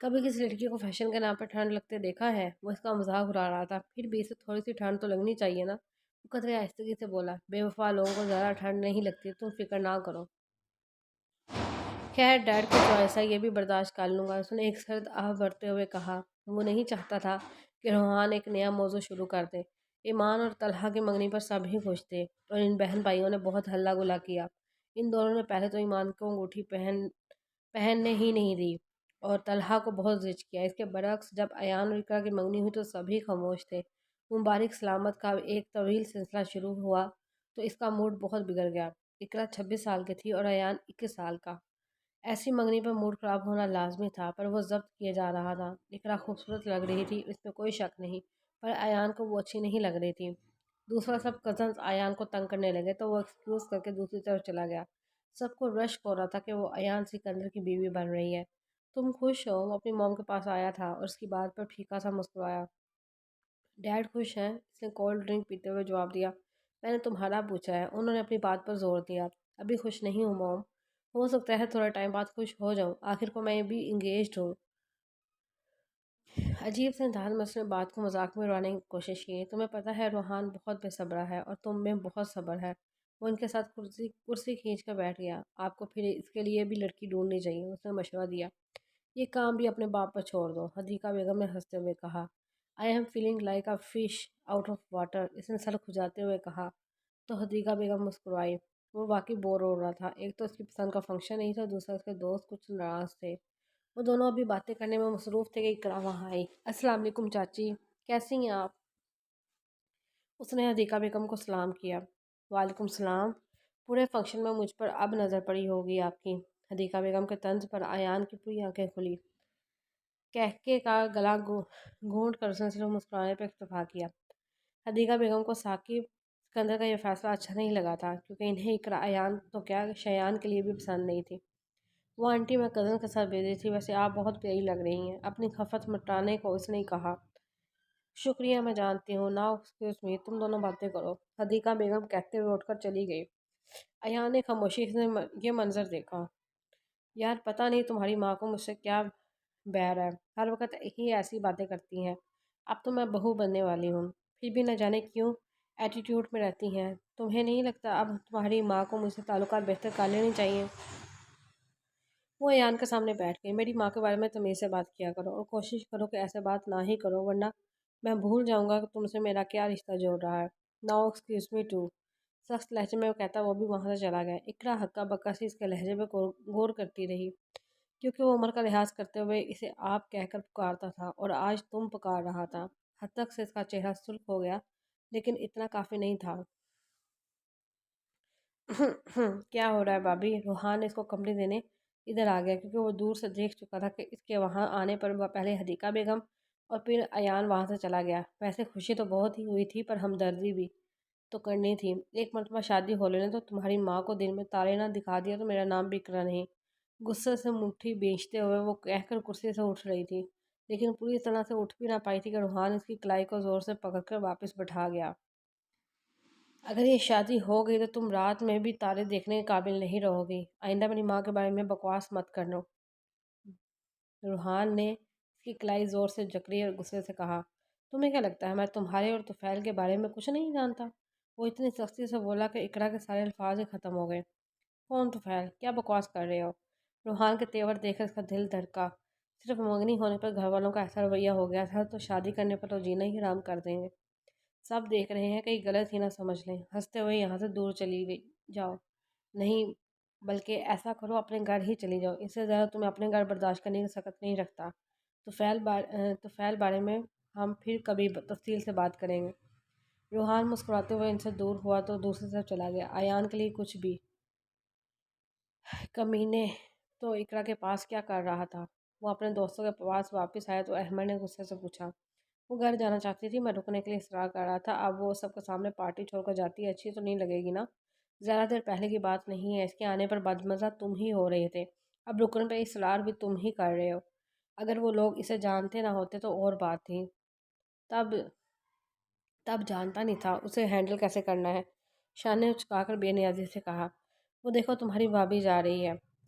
کبھی کسی لڑکی کو فیشن کے نام پہ ٹھنڈ لگتے دیکھا ہے؟ وہ اس کا مذاق اڑا رہا تھا۔ پھر بھی اسے تھوڑی سی ٹھنڈ تو لگنی چاہیے نا۔ وہ قدرے آہستگی سے بولا، بے وفا لوگوں کو زیادہ ٹھنڈ نہیں لگتی، تم فکر نہ کرو۔ خیر ڈیڈ کی چوائس ہے، یہ بھی برداشت کر لوں گا، اس نے ایک سرد آہ بھرتے ہوئے کہا۔ وہ نہیں چاہتا تھا کہ روحان ایک نیا موضوع شروع کر دے۔ ایمان اور طلحہ کی منگنی پر سب ہی خوش تھے اور ان بہن بھائیوں نے بہت ہلہ گلا کیا۔ ان دونوں نے پہلے تو ایمان کو انگوٹھی پہننے ہی نہیں دی اور طلحہ کو بہت زج کیا۔ اس کے برعکس جب ایان اور اقرا کی منگنی ہوئی تو سبھی خاموش تھے۔ مبارک سلامت کا ایک طویل سلسلہ شروع ہوا تو اس کا موڈ بہت بگڑ گیا۔ اقرا 26 سال کی تھی اور ایان 21 سال کا۔ ایسی منگنی پر موڈ خراب ہونا لازمی تھا، پر وہ ضبط کیے جا رہا تھا۔ اقرا خوبصورت لگ رہی تھی، اس میں کوئی شک نہیں، پر ایان کو وہ اچھی نہیں لگ رہی تھی۔ دوسرا سب کزنز ایان کو تنگ کرنے لگے تو وہ ایکسکیوز کر کے دوسری طرف چلا گیا۔ سب کو رشک ہو رہا تھا کہ وہ ایان سکندر کی بیوی بن رہی ہے۔ تم خوش ہو؟ وہ اپنی موم کے پاس آیا تھا اور اس کی بات پر پھیکا سا مسکرایا۔ ڈیڈ خوش ہیں؟ اس نے کولڈ ڈرنک پیتے ہوئے جواب دیا۔ میں نے تمہارا پوچھا ہے، انہوں نے اپنی بات پر زور دیا۔ ابھی خوش نہیں ہوں موم، ہو سکتا ہے تھوڑے ٹائم بعد خوش ہو جاؤں، آخر کو میں بھی انگیجڈ ہوں۔ عجیب سے انداز میں اس نے بات کو مذاق میں اڑانے کی کوشش کی۔ تمہیں پتہ ہے روحان بہت بے صبرا ہے اور تم میں بہت صبر ہے۔ وہ ان کے ساتھ کرسی کھینچ کر بیٹھ گیا۔ آپ کو پھر اس کے لیے بھی لڑکی ڈھونڈنی چاہیے، اس نے مشورہ دیا۔ یہ کام بھی اپنے باپ پر چھوڑ دو، حدیقہ بیگم نے ہنستے ہوئے کہا۔ I am feeling like a fish out of water, اس نے سر کھجاتے ہوئے کہا۔ تو حدیقہ بیگم مسکرائی۔ وہ واقعی بور ہو رہا تھا، ایک تو اس کی پسند کا فنکشن نہیں تھا، دوسرا اس کے دوست کچھ ناراض تھے۔ وہ دونوں ابھی باتیں کرنے میں مصروف تھے کہ اقرا وہاں آئی۔ السلام علیکم چاچی، کیسی ہیں آپ؟ اس نے حدیقہ بیگم کو سلام کیا۔ وعلیکم السلام۔ پورے فنکشن میں مجھ پر اب نظر پڑی ہوگی آپ کی۔ حدیقہ بیگم کے طنز پر ایان کی پوری آنکھیں کھلی۔ کہکے کا گلا گھونٹ کر اس نے صرف مسکرانے پر اکتفا کیا۔ حدیقہ بیگم کو ثاقب سکندر کا یہ فیصلہ اچھا نہیں لگا تھا، کیونکہ انہیں اقرا ایان تو کیا شیان کے لیے بھی پسند نہیں تھی۔ وہ آنٹی میں کزن کے ساتھ بزی تھی، ویسے آپ بہت پیاری لگ رہی ہیں، اپنی خفت مٹانے کو اس نے کہا۔ شکریہ، میں جانتی ہوں، ناؤ ایکسکیوز می، تم دونوں باتیں کرو، حدیقہ بیگم کہتے ہوئے اٹھ کر چلی گئی۔ ایان نے خاموشی سے یہ منظر دیکھا۔ یار پتہ نہیں تمہاری ماں کو مجھ سے کیا بیر ہے، ہر وقت ہی ایسی باتیں کرتی ہیں۔ اب تو میں بہو بننے والی ہوں، پھر بھی نہ جانے کیوں ایٹیٹیوڈ میں رہتی ہیں۔ تمہیں نہیں لگتا اب تمہاری ماں کو مجھ سے تعلقات بہتر کر لینے چاہیے؟ وہ ایان کے سامنے بیٹھ گئی۔ میری ماں کے بارے میں تمیز سے بات کیا کرو اور کوشش کرو کہ ایسے بات نہ ہی کرو، ورنہ میں بھول جاؤں گا کہ تم سے میرا کیا رشتہ جوڑ رہا ہے۔ ناؤ ایکسکیوز می ٹو، سخت لہجے میں وہ کہتا وہ بھی وہاں سے چلا گیا۔ اقرا ہکا بکا سی اس کے لہجے پہ غور کرتی رہی، کیونکہ وہ عمر کا لحاظ کرتے ہوئے اسے آپ کہہ کر پکارتا تھا اور آج تم پکار رہا تھا۔ حد تک سے اس کا چہرہ سرخ ہو گیا، لیکن اتنا کافی نہیں تھا۔ کیا ہو رہا ہے بابی؟ روحان نے اس کو کمپنی دینے ادھر آ گیا، کیونکہ وہ دور سے دیکھ چکا تھا کہ اس کے وہاں آنے پر پہلے حدیقہ بیگم اور پھر ایان وہاں سے چلا گیا۔ ویسے خوشی تو بہت ہی ہوئی تھی، پر ہمدردی بھی تو کرنی تھی۔ ایک مرتبہ شادی ہو لینے تو تمہاری ماں کو دن میں تارے نہ دکھا دیا تو میرا نام بھی اقرا نہیں۔ غصے سے مٹھی بیچتے ہوئے وہ کہہ کر کرسی سے اٹھ رہی تھی، لیکن پوری طرح سے اٹھ بھی نہ پائی تھی کہ روحان اس کی کلائی کو زور سے پکڑ کر واپس بٹھا گیا۔ اگر یہ شادی ہو گئی تو تم رات میں بھی تارے دیکھنے کے قابل نہیں رہو گی، آئندہ میری ماں کے بارے میں بکواس مت کرنا۔ روحان نے اس کی کلائی زور سے جکڑی اور غصے سے کہا۔ تمہیں کیا لگتا ہے میں تمہارے اور طفیل کے بارے میں کچھ نہیں جانتا؟ وہ اتنی سختی سے بولا کہ اقرا کے سارے الفاظ ہی ختم ہو گئے۔ کون طفیل؟ کیا بکواس کر رہے ہو؟ روحان کے تیور دیکھ کر اس کا دل دھڑکا۔ صرف منگنی ہونے پر گھر والوں کا ایسا رویہ ہو گیا تھا تو شادی کرنے پر تو جینا ہی حرام کر دیں گے۔ سب دیکھ رہے ہیں، کہیں غلط ہی نہ سمجھ لیں۔ ہنستے ہوئے یہاں سے دور چلی گئی جاؤ، نہیں بلکہ ایسا کرو اپنے گھر ہی چلی جاؤ، اس سے زیادہ تمہیں اپنے گھر برداشت کرنے کی سکت نہیں رکھتا۔ طفیل بارے میں ہم پھر کبھی تفصیل سے بات کریں گے۔ روحان مسکراتے ہوئے ان سے دور ہوا تو دوسری طرف چلا گیا۔ ایان کے لیے کچھ بھی کمینے تو اقرا کے پاس کیا کر رہا تھا؟ وہ اپنے دوستوں کے پاس واپس آیا تو احمد نے غصے سے پوچھا۔ وہ گھر جانا چاہتی تھی، میں رکنے کے لیے اصرار کر رہا تھا، اب وہ سب کے سامنے پارٹی چھوڑ کر جاتی ہے، اچھی تو نہیں لگے گی نا۔ زیادہ دیر پہلے کی بات نہیں ہے، اس کے آنے پر بدمزہ تم ہی ہو رہے تھے، اب رکن پہ اصرار بھی تم ہی کر رہے ہو۔ اگر وہ لوگ اسے جانتے نہ ہوتے تو اور بات تھی، تب جانتا نہیں تھا اسے ہینڈل کیسے کرنا ہے۔ شان نے اچکا کر بے نیازی سے کہا۔ وہ دیکھو تمہاری بھابھی جا رہی ہے،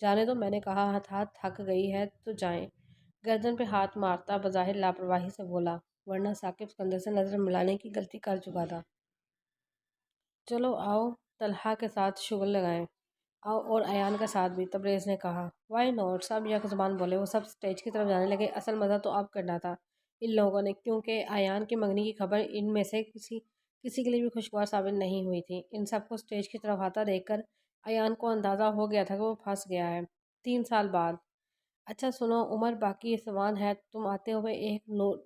جانے دو، میں نے کہا ہاتھ تھک گئی ہے تو جائیں۔ گردن پہ ہاتھ مارتا بظاہر لاپرواہی سے بولا، ورنہ ثاقب سکندر سے نظر ملانے کی غلطی کر چکا تھا۔ چلو آؤ طلحہ کے ساتھ شغل لگائیں، آؤ اور ایان کے ساتھ بھی، تبریز نے کہا۔ وائی ناٹ، سب یک زبان بولے۔ وہ سب سٹیج کی طرف جانے لگے۔ اصل مزہ تو اب کرنا تھا ان لوگوں نے، کیونکہ ایان کی منگنی کی خبر ان میں سے کسی کے لیے بھی خوشگوار ثابت نہیں ہوئی تھی۔ ان سب کو سٹیج کی طرف آتا دیکھ کر ایان کو اندازہ ہو گیا تھا کہ وہ پھنس گیا ہے 3 سال بعد۔ اچھا سنو عمر، باقی یہ سامان ہے، تم آتے ہوئے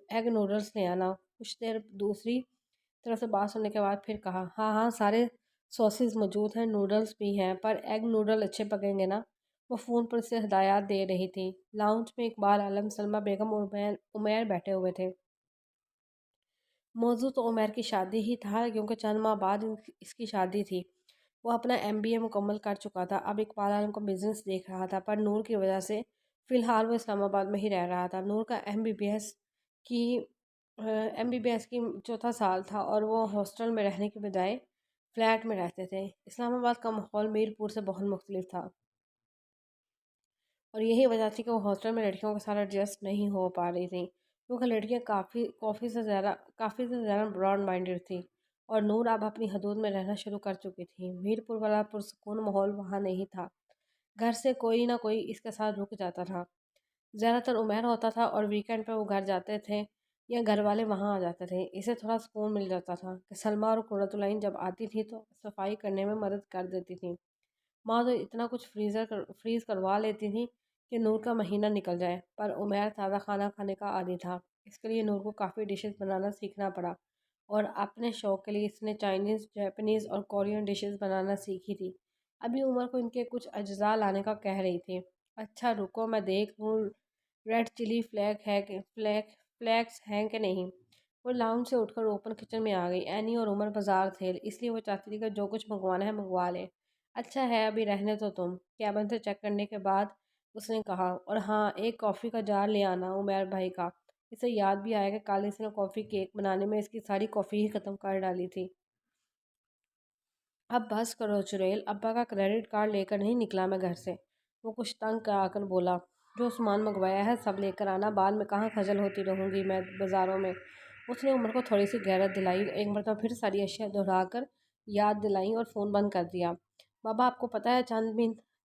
ایگ نوڈلز لے آنا۔ کچھ دیر دوسری طرف سے بات سننے کے بعد پھر کہا، ہاں ہاں سارے سوسز موجود ہیں، نوڈلز بھی ہیں، پر ایگ نوڈل اچھے پکیں گے نا؟ وہ فون پر اسے ہدایات دے رہی تھی۔ لاؤنج میں اقبال عالم، سلمہ بیگم اور عمیر بیٹھے ہوئے تھے۔ موضوع تو عمیر کی شادی ہی تھا، کیونکہ چند ماہ بعد اس کی شادی تھی۔ وہ اپنا MBA مکمل کر چکا تھا، اب اقبال عالم کا بزنس دیکھ رہا تھا، پر نور کی وجہ سے فی الحال وہ اسلام آباد میں ہی رہ رہا تھا۔ نور کا MBBS کی 4تھا سال تھا اور وہ ہاسٹل میں رہنے کے بجائے فلیٹ میں رہتے تھے۔ اسلام آباد کا ماحول میر پور سے بہت مختلف تھا، اور یہی وجہ تھی کہ وہ ہاسٹل میں لڑکیوں کے ساتھ ایڈجسٹ نہیں ہو پا رہی تھیں، کیونکہ لڑکیاں کافی سے زیادہ براڈ مائنڈڈ تھیں، اور نور اب اپنی حدود میں رہنا شروع کر چکی تھی۔ میر پور والا پرسکون ماحول وہاں نہیں تھا۔ گھر سے کوئی نہ کوئی اس کے ساتھ رک جاتا تھا۔ زیادہ تر عمیر ہوتا تھا، اور ویکینڈ پہ وہ گھر جاتے تھے یا گھر والے وہاں آ جاتے تھے۔ اسے تھوڑا سکون مل جاتا تھا کہ سلمہ اور قرۃ العین جب آتی تھی تو صفائی کرنے میں مدد کر دیتی تھی۔ ماں تو اتنا کچھ فریز کروا لیتی تھی کہ نور کا مہینہ نکل جائے، پر عمیر تازہ کھانا کھانے کا عادی تھا، اس کے لیے نور کو کافی ڈشز بنانا سیکھنا پڑا، اور اپنے شوق کے لیے اس نے چائنیز، جاپنیز اور کورین ڈشز بنانا سیکھی تھی۔ ابھی عمر کو ان کے کچھ اجزاء لانے کا کہہ رہی تھی۔ اچھا رکو میں دیکھ لوں ریڈ چلی فلیکس ہیں کہ نہیں۔ وہ لاؤنج سے اٹھ کر اوپن کچن میں آ گئی۔ اینی اور عمر بازار تھے، اس لیے وہ چاہتی تھی کہ جو کچھ منگوانا ہے منگوا لے۔ اچھا ہے ابھی رہنے تو تم، کیبن سے چیک کرنے کے بعد اس نے کہا، اور ہاں ایک کافی کا جار لے آنا عمیر بھائی کا۔ اسے یاد بھی آیا کہ کل اس نے کافی کیک بنانے میں اس کی ساری کافی ہی ختم کر ڈالی تھی۔ اب بس کرو چڑیل، ابا کا کریڈٹ کارڈ لے کر نہیں نکلا میں گھر سے۔ وہ کچھ تنگ آ کر بولا، جو سامان منگوایا ہے سب لے کر آنا، بعد میں کہاں خجل ہوتی رہوں گی میں بازاروں میں۔ اس نے عمر کو تھوڑی سی غیرت دلائی، ایک مرتبہ پھر ساری اشیاء دہرا کر یاد دلائیں اور فون بند کر دیا۔ بابا آپ کو پتہ ہے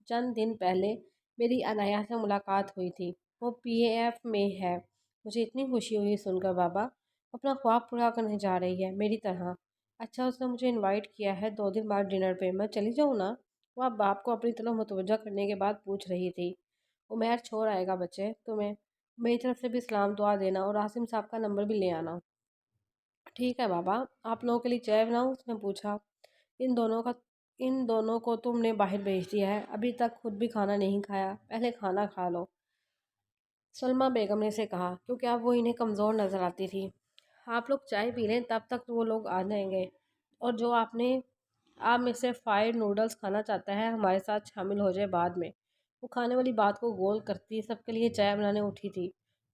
چند دن پہلے میری انایا سے ملاقات ہوئی تھی، وہ PAF میں ہے۔ مجھے اتنی خوشی ہوئی سن کر بابا، اپنا خواب پورا کرنے جا رہی ہے میری طرح۔ اچھا اس نے مجھے انوائٹ کیا ہے 2 دن بعد ڈنر پہ، میں چلی جاؤں نا؟ وہ اب باپ کو اپنی طرف متوجہ کرنے کے بعد پوچھ رہی تھی۔ عمیر چھوڑ آئے گا بچے تمہیں، میری طرف سے بھی سلام دعا دینا، اور عاصم صاحب کا نمبر بھی لے آنا۔ ٹھیک ہے بابا، آپ لوگوں کے لیے چائے بناؤں؟ اس نے پوچھا۔ ان دونوں کو تم نے باہر بھیج دیا ہے، ابھی تک خود بھی کھانا نہیں کھایا، پہلے کھانا کھا لو، سلمہ بیگم نے اسے کہا، کیونکہ اب وہ انہیں کمزور نظر آتی تھی۔ آپ لوگ چائے پی لیں، تب تک وہ لوگ آ جائیں گے، اور جو آپ میں سے فرائیڈ نوڈلز کھانا چاہتا ہے ہمارے ساتھ شامل ہو جائے بعد میں۔ وہ کھانے والی بات کو گول کرتی سب کے لیے چائے بنانے اٹھی تھی۔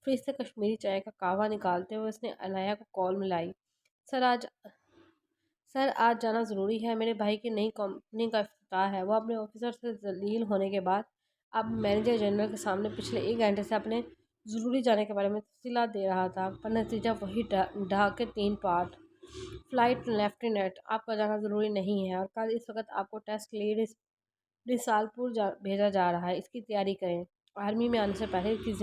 فریج سے کشمیری چائے کا کہوہ نکالتے ہوئے اس نے انایا کو کال ملائی۔ سر آج جانا ضروری ہے، میرے بھائی کی نئی کمپنی کا افتتاح ہے۔ وہ اپنے آفیسر سے ذلیل ہونے کے بعد اب مینیجر جنرل کے سامنے پچھلے 1 گھنٹے سے اپنے ضروری جانے کے بارے میں تفصیلات دے رہا تھا، پر نتیجہ وہی ڈھا کے 3 پارٹ۔ فلائٹ لیفٹیننٹ، آپ کا جانا ضروری نہیں ہے، اور کل اس وقت آپ کو ٹیسٹ کے لیے رسالپور بھیجا جا رہا ہے، اس کی تیاری کریں۔ آرمی میں آنے سے پہلے کی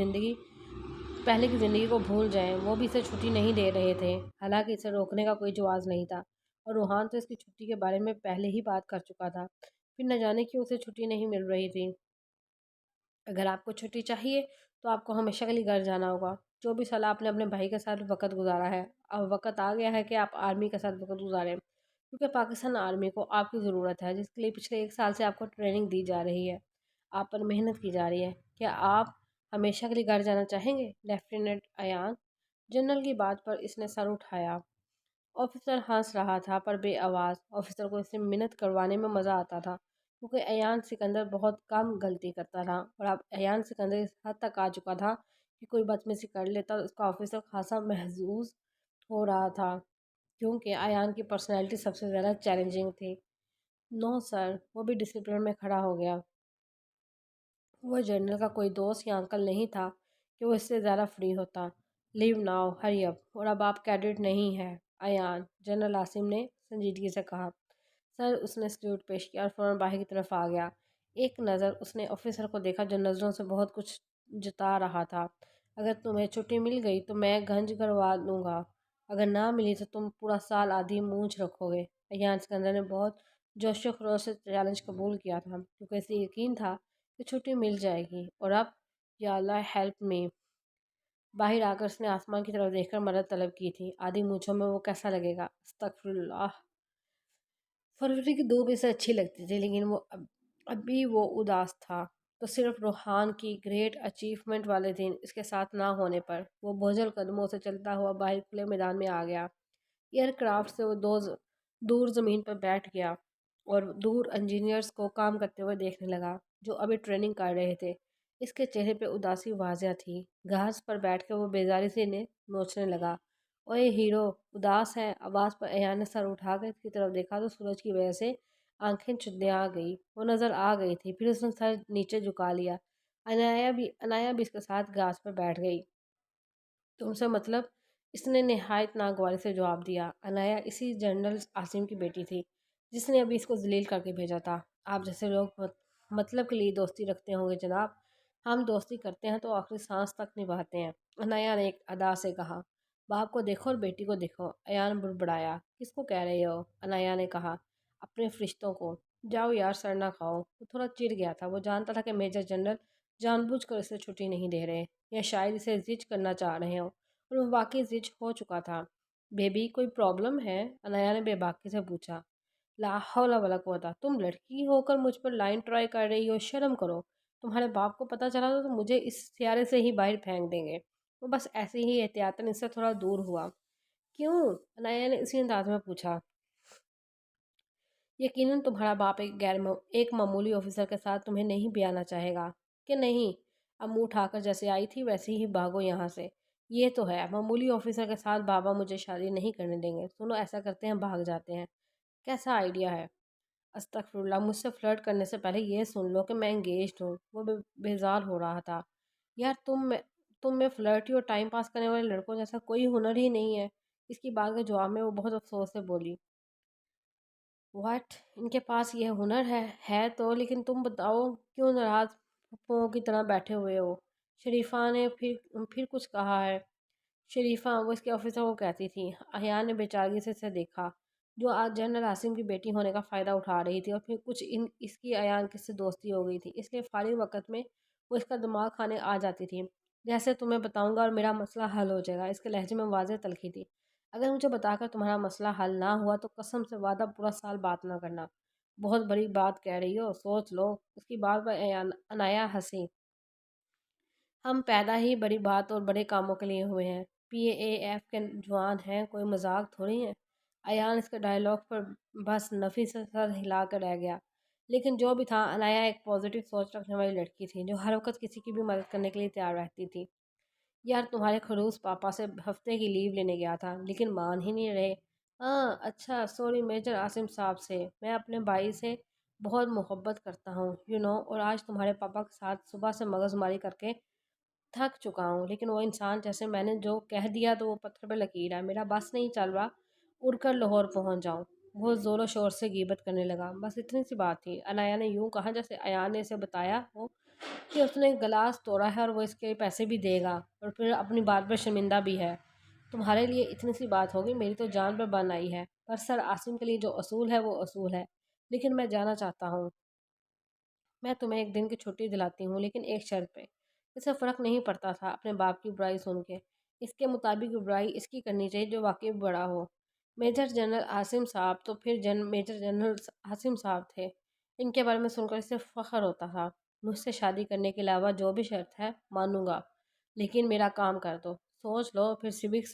زندگی کو بھول جائیں۔ وہ بھی اسے چھٹی نہیں دے رہے تھے، حالانکہ اسے روکنے کا کوئی جواز نہیں تھا، اور روحان تو اس کی چھٹی کے بارے میں پہلے ہی بات کر چکا تھا، پھر نہ جانے کیوں اسے چھٹی نہیں مل رہی تھی۔ اگر آپ کو چھٹی چاہیے تو آپ کو ہمیشہ کے لیے گھر جانا ہوگا۔ 24 سال آپ نے اپنے بھائی کے ساتھ وقت گزارا ہے، اب وقت آ گیا ہے کہ آپ آرمی کے ساتھ وقت گزاریں، کیونکہ پاکستان آرمی کو آپ کی ضرورت ہے، جس کے لیے پچھلے 1 سال سے آپ کو ٹریننگ دی جا رہی ہے، آپ پر محنت کی جا رہی ہے۔ کیا آپ ہمیشہ کے لیے گھر جانا چاہیں گے لیفٹیننٹ ایان؟ جنرل کی بات پر اس نے سر اٹھایا۔ آفیسر ہنس رہا تھا، پر بے آواز۔ آفیسر کو اس سے منت کروانے میں مزہ آتا تھا، کیونکہ ایان سکندر بہت کم غلطی کرتا تھا، اور اب ایان سکندر اس حد تک آ چکا تھا کہ کوئی بدتمیزی کر لیتا تو اس کا آفیسر خاصا محظوظ ہو رہا تھا، کیونکہ ایان کی پرسنالٹی سب سے زیادہ چیلنجنگ تھی۔ نو سر، وہ بھی ڈسپلن میں کھڑا ہو گیا۔ وہ جنرل کا کوئی دوست یا انکل نہیں تھا کہ وہ اس سے زیادہ فری ہوتا۔ لیو ناؤ، ہری اپ، اور اب آپ کیڈٹ نہیں ہیں ایان، جنرل عاصم نے سنجیدگی سے کہا۔ سر، اس نے سلیوٹ پیش کیا اور فوراً باہر کی طرف آ گیا۔ ایک نظر اس نے آفیسر کو دیکھا جو نظروں سے بہت کچھ جتا رہا تھا۔ اگر تمہیں چھٹی مل گئی تو میں گھنج کروا لوں گا، اگر نہ ملی تو تم پورا سال آدھی مونچھ رکھو گے۔ ایان سکندر نے بہت جوش و خروش سے چیلنج قبول کیا تھا کیونکہ اسے یقین تھا کہ چھٹی مل جائے گی، اور اب یا اللہ ہیلپ می، باہر آ کر اس نے آسمان کی طرف دیکھ کر مدد طلب کی تھی۔ آدھی مونچھوں میں وہ کیسا لگے گا؟ استغفر اللہ۔ فروری کی دھوپ اسے اچھی لگتی تھی، لیکن ابھی وہ اداس تھا، تو صرف روحان کی گریٹ اچیومنٹ والے دن اس کے ساتھ نہ ہونے پر۔ وہ بوجھل قدموں سے چلتا ہوا باہر کھلے میدان میں آ گیا۔ ایئر کرافٹ سے وہ دور زمین پر بیٹھ گیا اور دور انجینئرز کو کام کرتے ہوئے دیکھنے لگا جو ابھی ٹریننگ کر رہے تھے۔ اس کے چہرے پہ اداسی واضح تھی۔ گھاس پر بیٹھ کے وہ بیزاری سے انہیں نوچنے لگا۔ اوئے ہیرو، اداس ہے؟ آواز پر ایان نے سر اٹھا کر اس کی طرف دیکھا تو سورج کی وجہ سے آنکھیں چندیا گئی، وہ نظر آ گئی تھی۔ پھر اس نے سر نیچے جھکا لیا۔ انایا بھی اس کے ساتھ گھاس پر بیٹھ گئی۔ تم سے مطلب؟ اس نے نہایت ناگواری سے جواب دیا۔ انایا اسی جنرل عاصم کی بیٹی تھی جس نے ابھی اس کو ذلیل کر کے بھیجا تھا۔ آپ جیسے لوگ مطلب کے لیے دوستی رکھتے ہوں گے جناب، ہم دوستی کرتے ہیں تو آخری سانس تک نبھاتے ہیں، انایا نے ایک ادا سے کہا۔ باپ کو دیکھو اور بیٹی کو دیکھو، ایان بڑبڑایا۔ کس کو کہہ رہے ہو؟ انایا نے کہا۔ اپنے فرشتوں کو۔ جاؤ یار، سر نہ کھاؤ۔ وہ تھوڑا چڑ گیا تھا، وہ جانتا تھا کہ میجر جنرل جان بوجھ کر اسے چھٹی نہیں دے رہے، یا شاید اسے زج کرنا چاہ رہے ہوں، اور وہ واقعی زج ہو چکا تھا۔ بیبی، کوئی پرابلم ہے؟ انایا نے بے باکی سے پوچھا۔ لا حول ولا قوت، تم لڑکی ہو کر مجھ پر لائن ٹرائی کر رہی ہو، شرم کرو۔ تمہارے باپ کو پتہ چلا تو مجھے اس سیارے سے ہی باہر پھینک دیں گے۔ وہ بس ایسے ہی احتیاطاً اس سے تھوڑا دور ہوا۔ کیوں؟ انایا نے اسی انداز میں پوچھا۔ یقیناً تمہارا باپ ایک معمولی آفیسر کے ساتھ تمہیں نہیں بیانا چاہے گا کہ نہیں؟ اب منہ اٹھا کر جیسے آئی تھی ویسے ہی بھاگو یہاں سے۔ یہ تو ہے، معمولی آفیسر کے ساتھ بابا مجھے شادی نہیں کرنے دیں گے۔ سنو، ایسا کرتے ہیں، بھاگ جاتے ہیں۔ کیسا آئیڈیا ہے؟ استغفر اللہ، مجھ سے فلرٹ کرنے سے پہلے یہ سن لو کہ میں انگیجڈ ہوں۔ وہ بیزار ہو رہا تھا۔ یار، تم میں فلرٹی اور ٹائم پاس کرنے والے لڑکوں جیسا کوئی ہنر ہی نہیں ہے۔ اس کی بات کے جواب میں وہ بہت افسوس سے بولی۔ واٹ؟ ان کے پاس یہ ہنر ہے تو لیکن تم بتاؤ کیوں ناراض پھپھوؤں کی طرح بیٹھے ہوئے ہو؟ شریفہ نے پھر کچھ کہا ہے؟ شریفہ، وہ اس کے آفیسر کو کہتی تھی۔ ایان نے بیچارگی سے اسے دیکھا، جو آج جنرل عاصم کی بیٹی ہونے کا فائدہ اٹھا رہی تھی، اور پھر کچھ اس کی ایان کے سے دوستی ہو گئی تھی، اس لیے فارغ وقت میں وہ اس کا دماغ کھانے آ جاتی تھی۔ جیسے تمہیں بتاؤں گا اور میرا مسئلہ حل ہو جائے گا۔ اس کے لہجے میں واضح تلخی تھی۔ اگر مجھے بتا کر تمہارا مسئلہ حل نہ ہوا تو قسم سے وعدہ پورا سال بات نہ کرنا۔ بہت بڑی بات کہہ رہی ہو، سوچ لو۔ اس کی بات پر انایا ہنسی۔ ہم پیدا ہی بڑی بات اور بڑے کاموں کے لیے ہوئے ہیں۔ پی اے ایف کے جوان ہیں، کوئی مذاق تھوڑی ہے۔ ایان اس کے ڈائیلاگ پر بس نفی سے سر ہلا کر رہ گیا۔ لیکن جو بھی تھا، انایا ایک پازیٹیو سوچ رکھنے والی لڑکی تھی جو ہر وقت کسی کی بھی مدد کرنے کے لیے تیار رہتی تھی۔ یار، تمہارے خلوص پاپا سے ہفتے کی لیو لینے گیا تھا لیکن مان ہی نہیں رہے۔ ہاں اچھا، سوری میجر عاصم صاحب سے، میں اپنے بھائی سے بہت محبت کرتا ہوں اور آج تمہارے پاپا کے ساتھ صبح سے مغز ماری کر کے تھک چکا ہوں، لیکن وہ انسان جیسے میں نے جو کہہ دیا تو وہ پتھر پہ لکیر ہے، میرا بس نہیں چل رہا اڑ کر لاہور پہنچ جاؤں۔ وہ زور و شور سے غیبت کرنے لگا۔ بس اتنی سی بات تھی، انایا نے یوں کہا جیسے ایان نے اسے بتایا ہو کہ اس نے گلاس توڑا ہے اور وہ اس کے پیسے بھی دے گا اور پھر اپنی بات پر شرمندہ بھی ہے۔ تمہارے لیے اتنی سی بات ہوگی، میری تو جان پر بن آئی ہے، پر سر عاصم کے لیے جو اصول ہے وہ اصول ہے۔ لیکن میں جانا چاہتا ہوں۔ میں تمہیں ایک دن کی چھٹی دلاتی ہوں، لیکن ایک شرط پہ۔ اسے فرق نہیں پڑتا تھا اپنے باپ کی برائی سن کے۔ اس کے مطابق برائی اس کی کرنی چاہیے جو واقعی بڑا ہو۔ میجر جنرل عاصم صاحب تو پھر میجر جنرل عاصم صاحب تھے، ان کے بارے میں سن کر اسے فخر ہوتا تھا۔ مجھ سے شادی کرنے کے علاوہ جو بھی شرط ہے مانوں گا، لیکن میرا کام کر دو۔ سوچ لو، پھر سیوک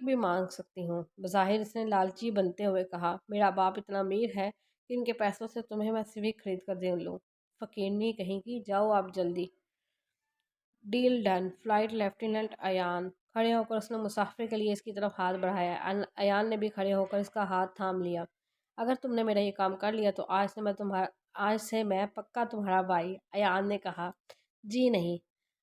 بھی مانگ سکتی ہوں۔ بظاہر اس نے لالچی بنتے ہوئے کہا، میرا باپ اتنا امیر ہے کہ ان کے پیسوں سے تمہیں میں سیوک خرید کر دے لوں۔ فقیرنی کہیں کی، جاؤ آپ جلدی۔ Deal done. Flight lieutenant Ayan. کھڑے ہو کر اس نے مسافر کے لیے اس کی طرف ہاتھ بڑھایا۔ ایان نے بھی کھڑے ہو کر اس کا ہاتھ تھام لیا۔ اگر تم نے میرا یہ کام کر لیا تو آج سے میں آج سے میں پکا تمہارا بھائی، ایان نے کہا۔ جی نہیں،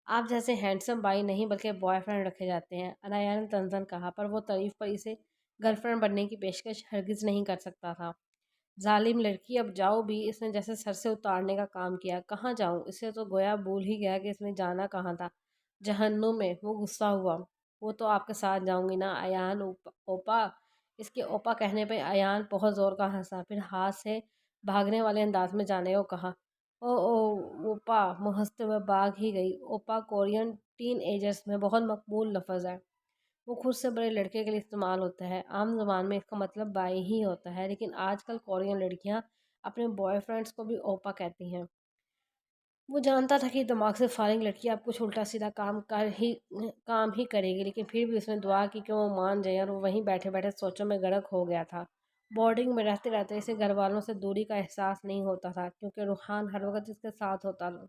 آپ جیسے ہینڈسم بھائی نہیں بلکہ بوائے فرینڈ رکھے جاتے ہیں، انایا نے تنزن کہا، پر وہ تعریف پر اسے گرل فرینڈ بننے کی پیشکش ہرگز نہیں کر سکتا تھا۔ ظالم لڑکی، اب جاؤ بھی، اس نے جیسے سر سے اتارنے کا کام کیا۔ کہاں جاؤں؟ اسے تو گویا بھول ہی گیا کہ اس نے جانا کہاں تھا۔ جہنم میں۔ وہ غصہ ہوا۔ وہ تو آپ کے ساتھ جاؤں گی نا ایان اوپا۔ اس کے اوپا کہنے پہ ایان بہت زور کا ہنسا، پھر ہاتھ سے بھاگنے والے انداز میں جانے کو کہا۔ او او اوپا، وہ ہنستے ہوئے بھاگ ہی گئی۔ اوپا کورین ٹین ایجرز میں بہت مقبول لفظ ہے۔ وہ خود سے بڑے لڑکے کے لیے استعمال ہوتا ہے۔ عام زبان میں اس کا مطلب بھائی ہی ہوتا ہے، لیکن آج کل کورین لڑکیاں اپنے بوائے فرینڈز کو بھی اوپا کہتی ہیں۔ وہ جانتا تھا کہ دماغ سے فارغ لڑکی اب کچھ الٹا سیدھا کام ہی کرے گی، لیکن پھر بھی اس نے دعا کی کہ وہ مان جائے، اور وہ وہیں بیٹھے بیٹھے سوچوں میں غرق ہو گیا تھا۔ بورڈنگ میں رہتے رہتے اسے گھر والوں سے دوری کا احساس نہیں ہوتا تھا، کیونکہ روحان ہر وقت اس کے ساتھ ہوتا تھا۔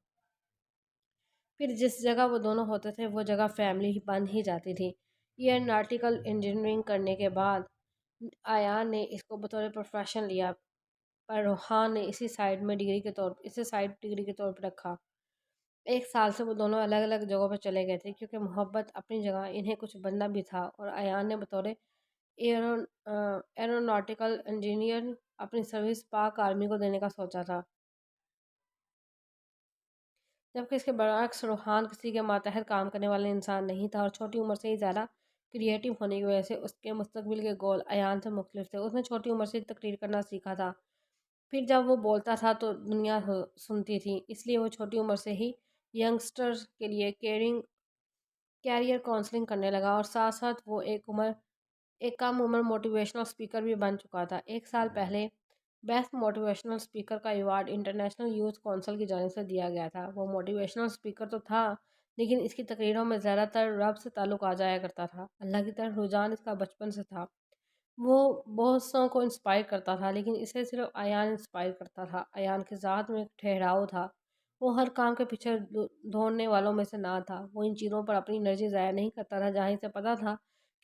پھر جس جگہ وہ دونوں ہوتے تھے وہ جگہ فیملی بن ہی جاتی تھی۔ ایئروناٹیکل انجینئرنگ کرنے کے بعد ایان نے اس کو بطور پروفیشن لیا، پر روحان نے اسے سائیڈ ڈگری کے طور پر رکھا۔ ایک سال سے وہ دونوں الگ الگ جگہوں پر چلے گئے تھے، کیونکہ محبت اپنی جگہ، انہیں کچھ بننا بھی تھا، اور ایان نے بطور ایروناٹیکل انجینئر اپنی سروس پاک آرمی کو دینے کا سوچا تھا، جبکہ اس کے برعکس روحان کسی کے ماتحت کام کرنے والا انسان نہیں تھا، اور چھوٹی عمر سے ہی زیادہ کریٹیو ہونے کی وجہ سے اس کے مستقبل کے گول ایان سے مختلف تھے۔ اس نے چھوٹی عمر سے تقریر کرنا سیکھا تھا، پھر جب وہ بولتا تھا تو دنیا سنتی تھی، اس لیے وہ چھوٹی عمر سے ہی ینگسٹرز کے لیے کیریئر کونسلنگ کرنے لگا، اور ساتھ ساتھ وہ ایک کم عمر موٹیویشنل سپیکر بھی بن چکا تھا۔ ایک سال پہلے بیسٹ موٹیویشنل سپیکر کا ایوارڈ انٹرنیشنل یوتھ کونسل کی جانب سے دیا گیا تھا۔ وہ موٹیویشنل سپیکر تو تھا، لیکن اس کی تقریروں میں زیادہ تر رب سے تعلق آ جایا کرتا تھا۔ اللہ کی طرف رجحان اس کا بچپن سے تھا۔ وہ بہت سو کو انسپائر کرتا تھا، لیکن اسے صرف ایان انسپائر کرتا تھا۔ ایان کے ذات میں ایک ٹھہراؤ تھا۔ وہ ہر کام کے پیچھے دوڑنے والوں میں سے نہ تھا۔ وہ ان چیزوں پر اپنی انرجی ضائع نہیں کرتا تھا جہاں اسے پتا تھا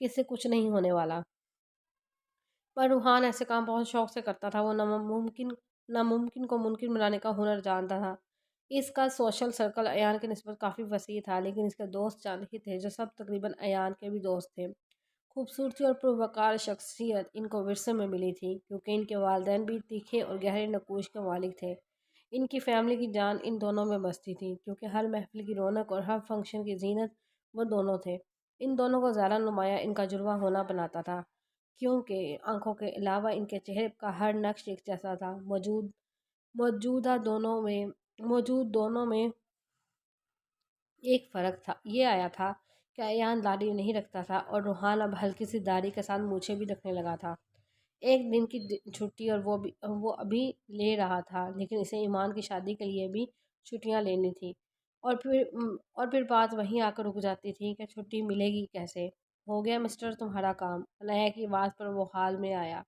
کہ اس سے کچھ نہیں ہونے والا۔ پر روحان ایسے کام بہت شوق سے کرتا تھا۔ وہ ناممکن کو ممکن بنانے کا ہنر جانتا تھا۔ اس کا سوشل سرکل ایان کی نسبت کافی وسیع تھا، لیکن اس کے دوست چند ہی تھے جو سب تقریباً ایان کے بھی دوست تھے۔ خوبصورتی اور پروقار شخصیت ان کو ورثے میں ملی تھی، کیونکہ ان کے والدین بھی تیکھے اور گہرے نقوش کے مالک تھے۔ ان کی فیملی کی جان ان دونوں میں بستی تھی، کیونکہ ہر محفل کی رونق اور ہر فنکشن کی زینت وہ دونوں تھے۔ ان دونوں کو زیادہ نمایاں ان کا جڑواں ہونا بناتا تھا، کیونکہ آنکھوں کے علاوہ ان کے چہرے کا ہر نقش ایک جیسا تھا۔ موجود دونوں میں ایک فرق تھا، یہ آیا تھا کہ ایان داڑھی نہیں رکھتا تھا، اور روحان اب ہلکی سی داڑھی کے ساتھ مونچھیں بھی رکھنے لگا تھا۔ ایک دن کی چھٹی، اور وہ ابھی لے رہا تھا، لیکن اسے ایمان کی شادی کے لیے بھی چھٹیاں لینی تھی، اور پھر بات وہیں آ کر رک جاتی تھی کہ چھٹی ملے گی کیسے۔ ہو گیا مسٹر تمہارا کام؟ انایا کی آواز پر وہ حال میں آیا۔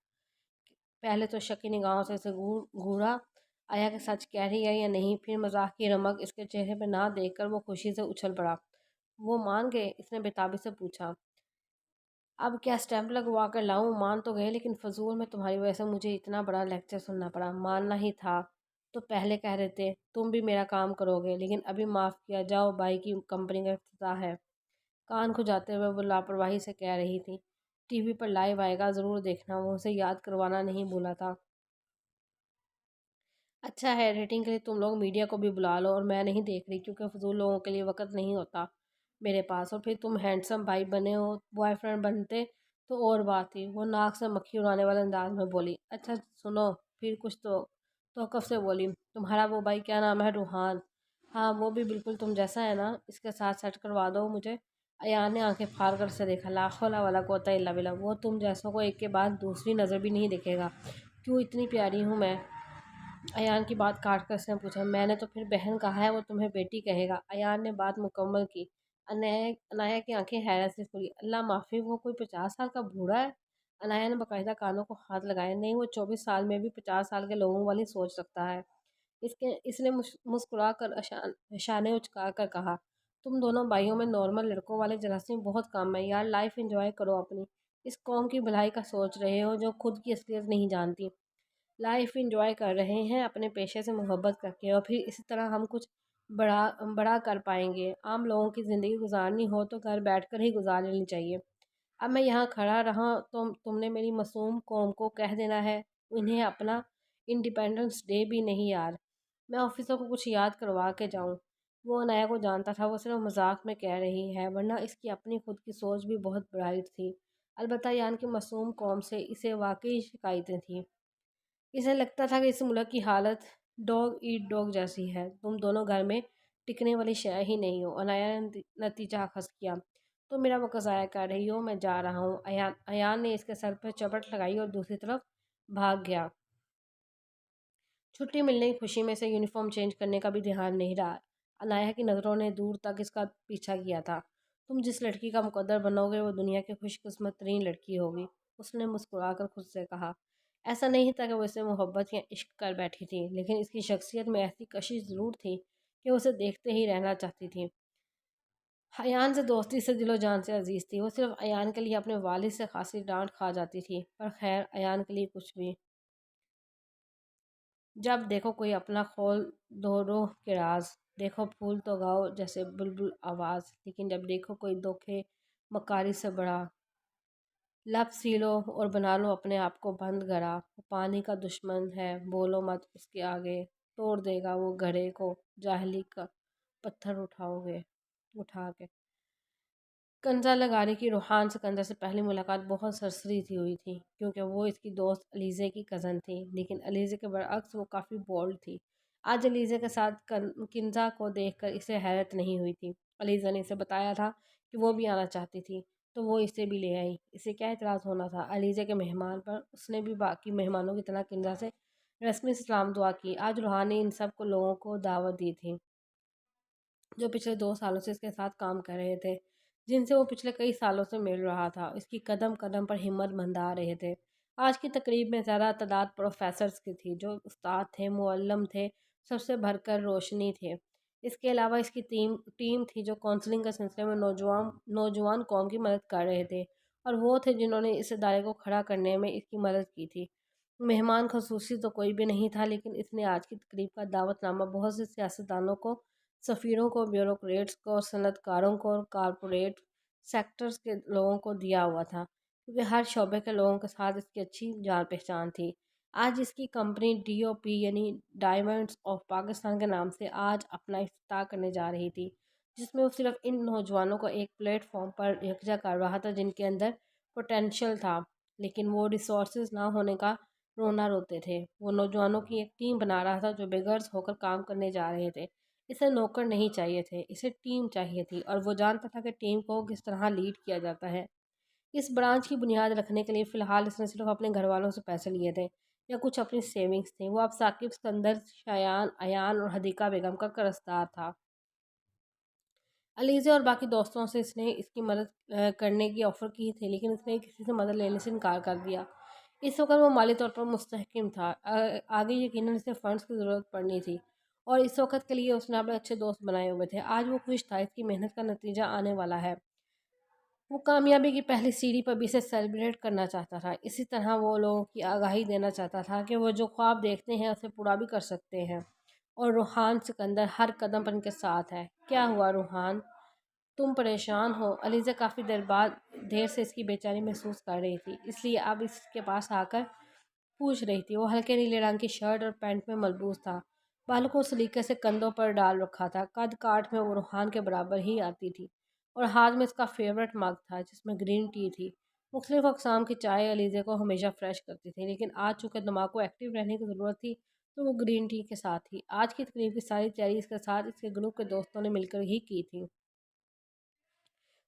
پہلے تو شکی نگاہوں سے اسے گھورا، آیا کہ سچ کہہ رہی ہے یا نہیں، پھر مزاح کی رمق اس کے چہرے پہ نہ دیکھ کر وہ خوشی سے اچھل پڑا۔ وہ مان گئے؟ اس نے بےتابی سے پوچھا۔ اب کیا اسٹیمپ لگوا کر لاؤں؟ مان تو گئے، لیکن فضول میں تمہاری وجہ سے مجھے اتنا بڑا لیکچر سننا پڑا۔ ماننا ہی تھا تو پہلے کہہ دیتے، تم بھی میرا کام کرو گے، لیکن ابھی معاف کیا جاؤ، بھائی کی کمپنی کا افتتاح ہے۔ کان کھجاتے ہوئے وہ لاپرواہی سے کہہ رہی تھی، ٹی وی پر لائیو آئے گا، ضرور دیکھنا۔ وہ اسے یاد کروانا نہیں بھولا تھا۔ اچھا ہے، ریٹنگ کے لیے تم لوگ میڈیا کو بھی بلا لو، اور میں نہیں دیکھ رہی کیونکہ فضول لوگوں کے لیے وقت نہیں ہوتا میرے پاس۔ اور پھر تم ہینڈسم بھائی بنے ہو، بوائے فرینڈ بنتے تو اور بات تھی۔ وہ ناک سے مکھی اڑانے والے انداز میں بولی۔ اچھا سنو، پھر کچھ توقف سے بولی، تمہارا وہ بھائی کیا نام ہے؟ روحان؟ ہاں، وہ بھی بالکل تم جیسا ہے نا، اس کے ساتھ سیٹ کروا دو مجھے۔ ایان نے آنکھیں پھاڑ کر اسے دیکھا۔ لا حول ولا قوت الا باللہ، وہ تم جیسوں کو ایک کے بعد دوسری نظر بھی نہیں دیکھے گا۔ کیوں، اتنی پیاری ہوں میں؟ ایان کی بات کاٹ کر اس نے پوچھا۔ میں نے تو پھر بہن کہا ہے، وہ تمہیں بیٹی کہے گا۔ ایان نے بات مکمل کی۔ انایا کی آنکھیں حیرت سے کھلی۔ اللہ معافی، وہ کوئی 50 سال کا بوڑھا ہے؟ انایا نے باقاعدہ کانوں کو ہاتھ لگائے۔ نہیں، وہ 24 سال میں بھی 50 سال کے لوگوں والی سوچ رکھتا ہے۔ اس نے مسکرا کر اشانے اچکا کر کہا، تم دونوں بھائیوں میں نارمل لڑکوں والے جراثیم بہت کم ہیں یار، لائف انجوائے کرو اپنی۔ اس قوم کی بھلائی کا سوچ رہے ہو جو خود کی اصلیت نہیں جانتی۔ لائف انجوائے کر رہے ہیں اپنے پیشے سے محبت کر کے، اور پھر اسی طرح ہم کچھ بڑا بڑا کر پائیں گے۔ عام لوگوں کی زندگی گزارنی ہو تو گھر بیٹھ کر ہی گزار لینی چاہیے۔ اب میں یہاں کھڑا رہا تو تم نے میری معصوم قوم کو کہہ دینا ہے انہیں اپنا انڈیپینڈنس ڈے بھی نہیں یار۔ میں آفیسر کو کچھ یاد کروا کے جاؤں۔ وہ عنایا کو جانتا تھا وہ صرف مذاق میں کہہ رہی ہے، ورنہ اس کی اپنی خود کی سوچ بھی بہت برائٹ تھی۔ البتہ یان کی معصوم قوم سے اسے واقعی شکایتیں تھیں۔ اسے لگتا تھا کہ اس ملک کی حالت ڈاگ ایٹ ڈاگ جیسی ہے۔ تم دونوں گھر میں ٹکنے والی شے ہی نہیں ہو۔ عنایا نے نتیجہ اخذ کیا۔ تم میرا وقت ضائع کر رہی ہو، میں جا رہا ہوں۔ ایان نے اس کے سر پہ چپٹ لگائی اور دوسری طرف بھاگ گیا۔ چھٹی ملنے کی خوشی میں سے یونیفارم چینج کرنے کا بھی دھیان نہیں رہا۔ عنایا کی نظروں نے دور تک اس کا پیچھا کیا تھا۔ تم جس لڑکی کا مقدر بنو گے وہ دنیا کی خوش قسمت ترین لڑکی ہوگی، اس نے مسکرا کر خود سے کہا۔ ایسا نہیں تھا کہ وہ اسے محبت یا عشق کر بیٹھی تھی، لیکن اس کی شخصیت میں ایسی کشش ضرور تھی کہ وہ اسے دیکھتے ہی رہنا چاہتی تھی۔ ایان سے دوستی سے دل و جان سے عزیز تھی۔ وہ صرف ایان کے لیے اپنے والد سے خاصی ڈانٹ کھا جاتی تھی، پر خیر ایان کے لیے کچھ بھی۔ جب دیکھو کوئی اپنا کھول دو روح کے راز، دیکھو پھول تو گاؤ جیسے بلبل آواز، لیکن جب دیکھو کوئی دھوکے مکاری سے بڑا، لب سی لو اور بنا لو اپنے آپ کو بند گھڑا۔ وہ پانی کا دشمن ہے، بولو مت اس کے آگے، توڑ دے گا وہ گھڑے کو جاہلی کا پتھر اٹھا کے۔ کنزا لگاری کی روحان سکندر سے پہلی ملاقات بہت سرسری تھی ہوئی تھی، کیونکہ وہ اس کی دوست علیزے کی کزن تھی، لیکن علیزے کے برعکس وہ کافی بولڈ تھی۔ آج علیزے کے ساتھ کنزا کو دیکھ کر اسے حیرت نہیں ہوئی تھی۔ علیزہ نے اسے بتایا تھا کہ وہ بھی آنا چاہتی تھی، تو وہ اسے بھی لے آئی۔ اسے کیا اعتراض ہونا تھا علیزے کے مہمان پر؟ اس نے بھی باقی مہمانوں کی طرح کنزا سے رسمی سلام دعا کی۔ آج روحان نے ان سب کو لوگوں کو دعوت دی تھی جو پچھلے 2 سالوں سے اس کے ساتھ کام کر رہے تھے، جن سے وہ پچھلے کئی سالوں سے مل رہا تھا، اس کی قدم قدم پر ہمت بندھا رہے تھے۔ آج کی تقریب میں زیادہ تعداد پروفیسرز کی تھی، جو استاد تھے، معلم تھے، سب سے بھر کر روشنی تھے۔ اس کے علاوہ اس کی ٹیم تھی جو کونسلنگ کے سلسلے میں نوجوان قوم کی مدد کر رہے تھے، اور وہ تھے جنہوں نے اس ادارے کو کھڑا کرنے میں اس کی مدد کی تھی۔ مہمان خصوصی تو کوئی بھی نہیں تھا، لیکن اس نے آج کی تقریب کا دعوت نامہ بہت سے سیاستدانوں کو، سفیروں کو، بیوروکریٹس کو، صنعت کاروں کو اور کارپوریٹ سیکٹرز کے لوگوں کو دیا ہوا تھا، کیونکہ ہر شعبے کے لوگوں کے ساتھ اس کی اچھی جان پہچان تھی۔ آج اس کی کمپنی ڈی او پی یعنی ڈائمنڈز آف پاکستان کے نام سے آج اپنا افتتاح کرنے جا رہی تھی، جس میں وہ صرف ان نوجوانوں کو ایک پلیٹ فارم پر یکجا کر رہا تھا جن کے اندر پوٹینشل تھا، لیکن وہ ریسورسز نہ ہونے کا رونا روتے تھے۔ وہ نوجوانوں کی ایک ٹیم بنا رہا تھا جو بگرز ہو کر کام کرنے جا رہے تھے۔ اسے نوکر نہیں چاہیے تھے، اسے ٹیم چاہیے تھی، اور وہ جانتا تھا کہ ٹیم کو کس طرح لیڈ کیا جاتا ہے۔ اس برانچ کی بنیاد رکھنے کے لیے فی الحال اس نے صرف اپنے گھر والوں سے پیسے لیے تھے، یا کچھ اپنی سیونگز تھیں۔ وہ اب ثاقب، سکندر، شایان، ایان اور حدیقہ بیگم کا قرضدار تھا۔ علیزے اور باقی دوستوں سے اس نے اس کی مدد کرنے کی آفر کی تھی، لیکن اس نے کسی سے مدد لینے سے انکار کر دیا۔ اس وقت وہ مالی طور پر مستحکم تھا، آگے یقیناً اسے فنڈز کی ضرورت پڑنی تھی، اور اس وقت کے لیے اس نے اپنے اچھے دوست بنائے ہوئے تھے۔ آج وہ خوش تھا، اس کی محنت کا نتیجہ آنے والا ہے۔ وہ کامیابی کی پہلی سیڑھی پر بھی اسے سیلیبریٹ کرنا چاہتا تھا۔ اسی طرح وہ لوگوں کی آگاہی دینا چاہتا تھا کہ وہ جو خواب دیکھتے ہیں اسے پورا بھی کر سکتے ہیں، اور روحان سکندر ہر قدم پر ان کے ساتھ ہے۔ کیا ہوا روحان؟ تم پریشان ہو؟ علیزہ کافی دیر سے اس کی بے چینی محسوس کر رہی تھی، اس لیے اب اس کے پاس آ کر پوچھ رہی تھی۔ وہ ہلکے نیلے رنگ کی شرٹ اور پینٹ میں ملبوس تھا، بالوں کو سلیقے سے کندھوں پر ڈال رکھا تھا۔ قد کاٹ میں وہ روحان کے برابر ہی آتی تھی، اور ہاتھ میں اس کا فیورٹ مگ تھا جس میں گرین ٹی تھی۔ مختلف اقسام کی چائے علیزے کو ہمیشہ فریش کرتی تھی، لیکن آج چونکہ دماغ کو ایکٹیو رہنے کی ضرورت تھی تو وہ گرین ٹی کے ساتھ تھی۔ آج کی تقریب کی ساری تیاری اس کے ساتھ اس کے گروپ کے دوستوں نے مل کر ہی کی تھی۔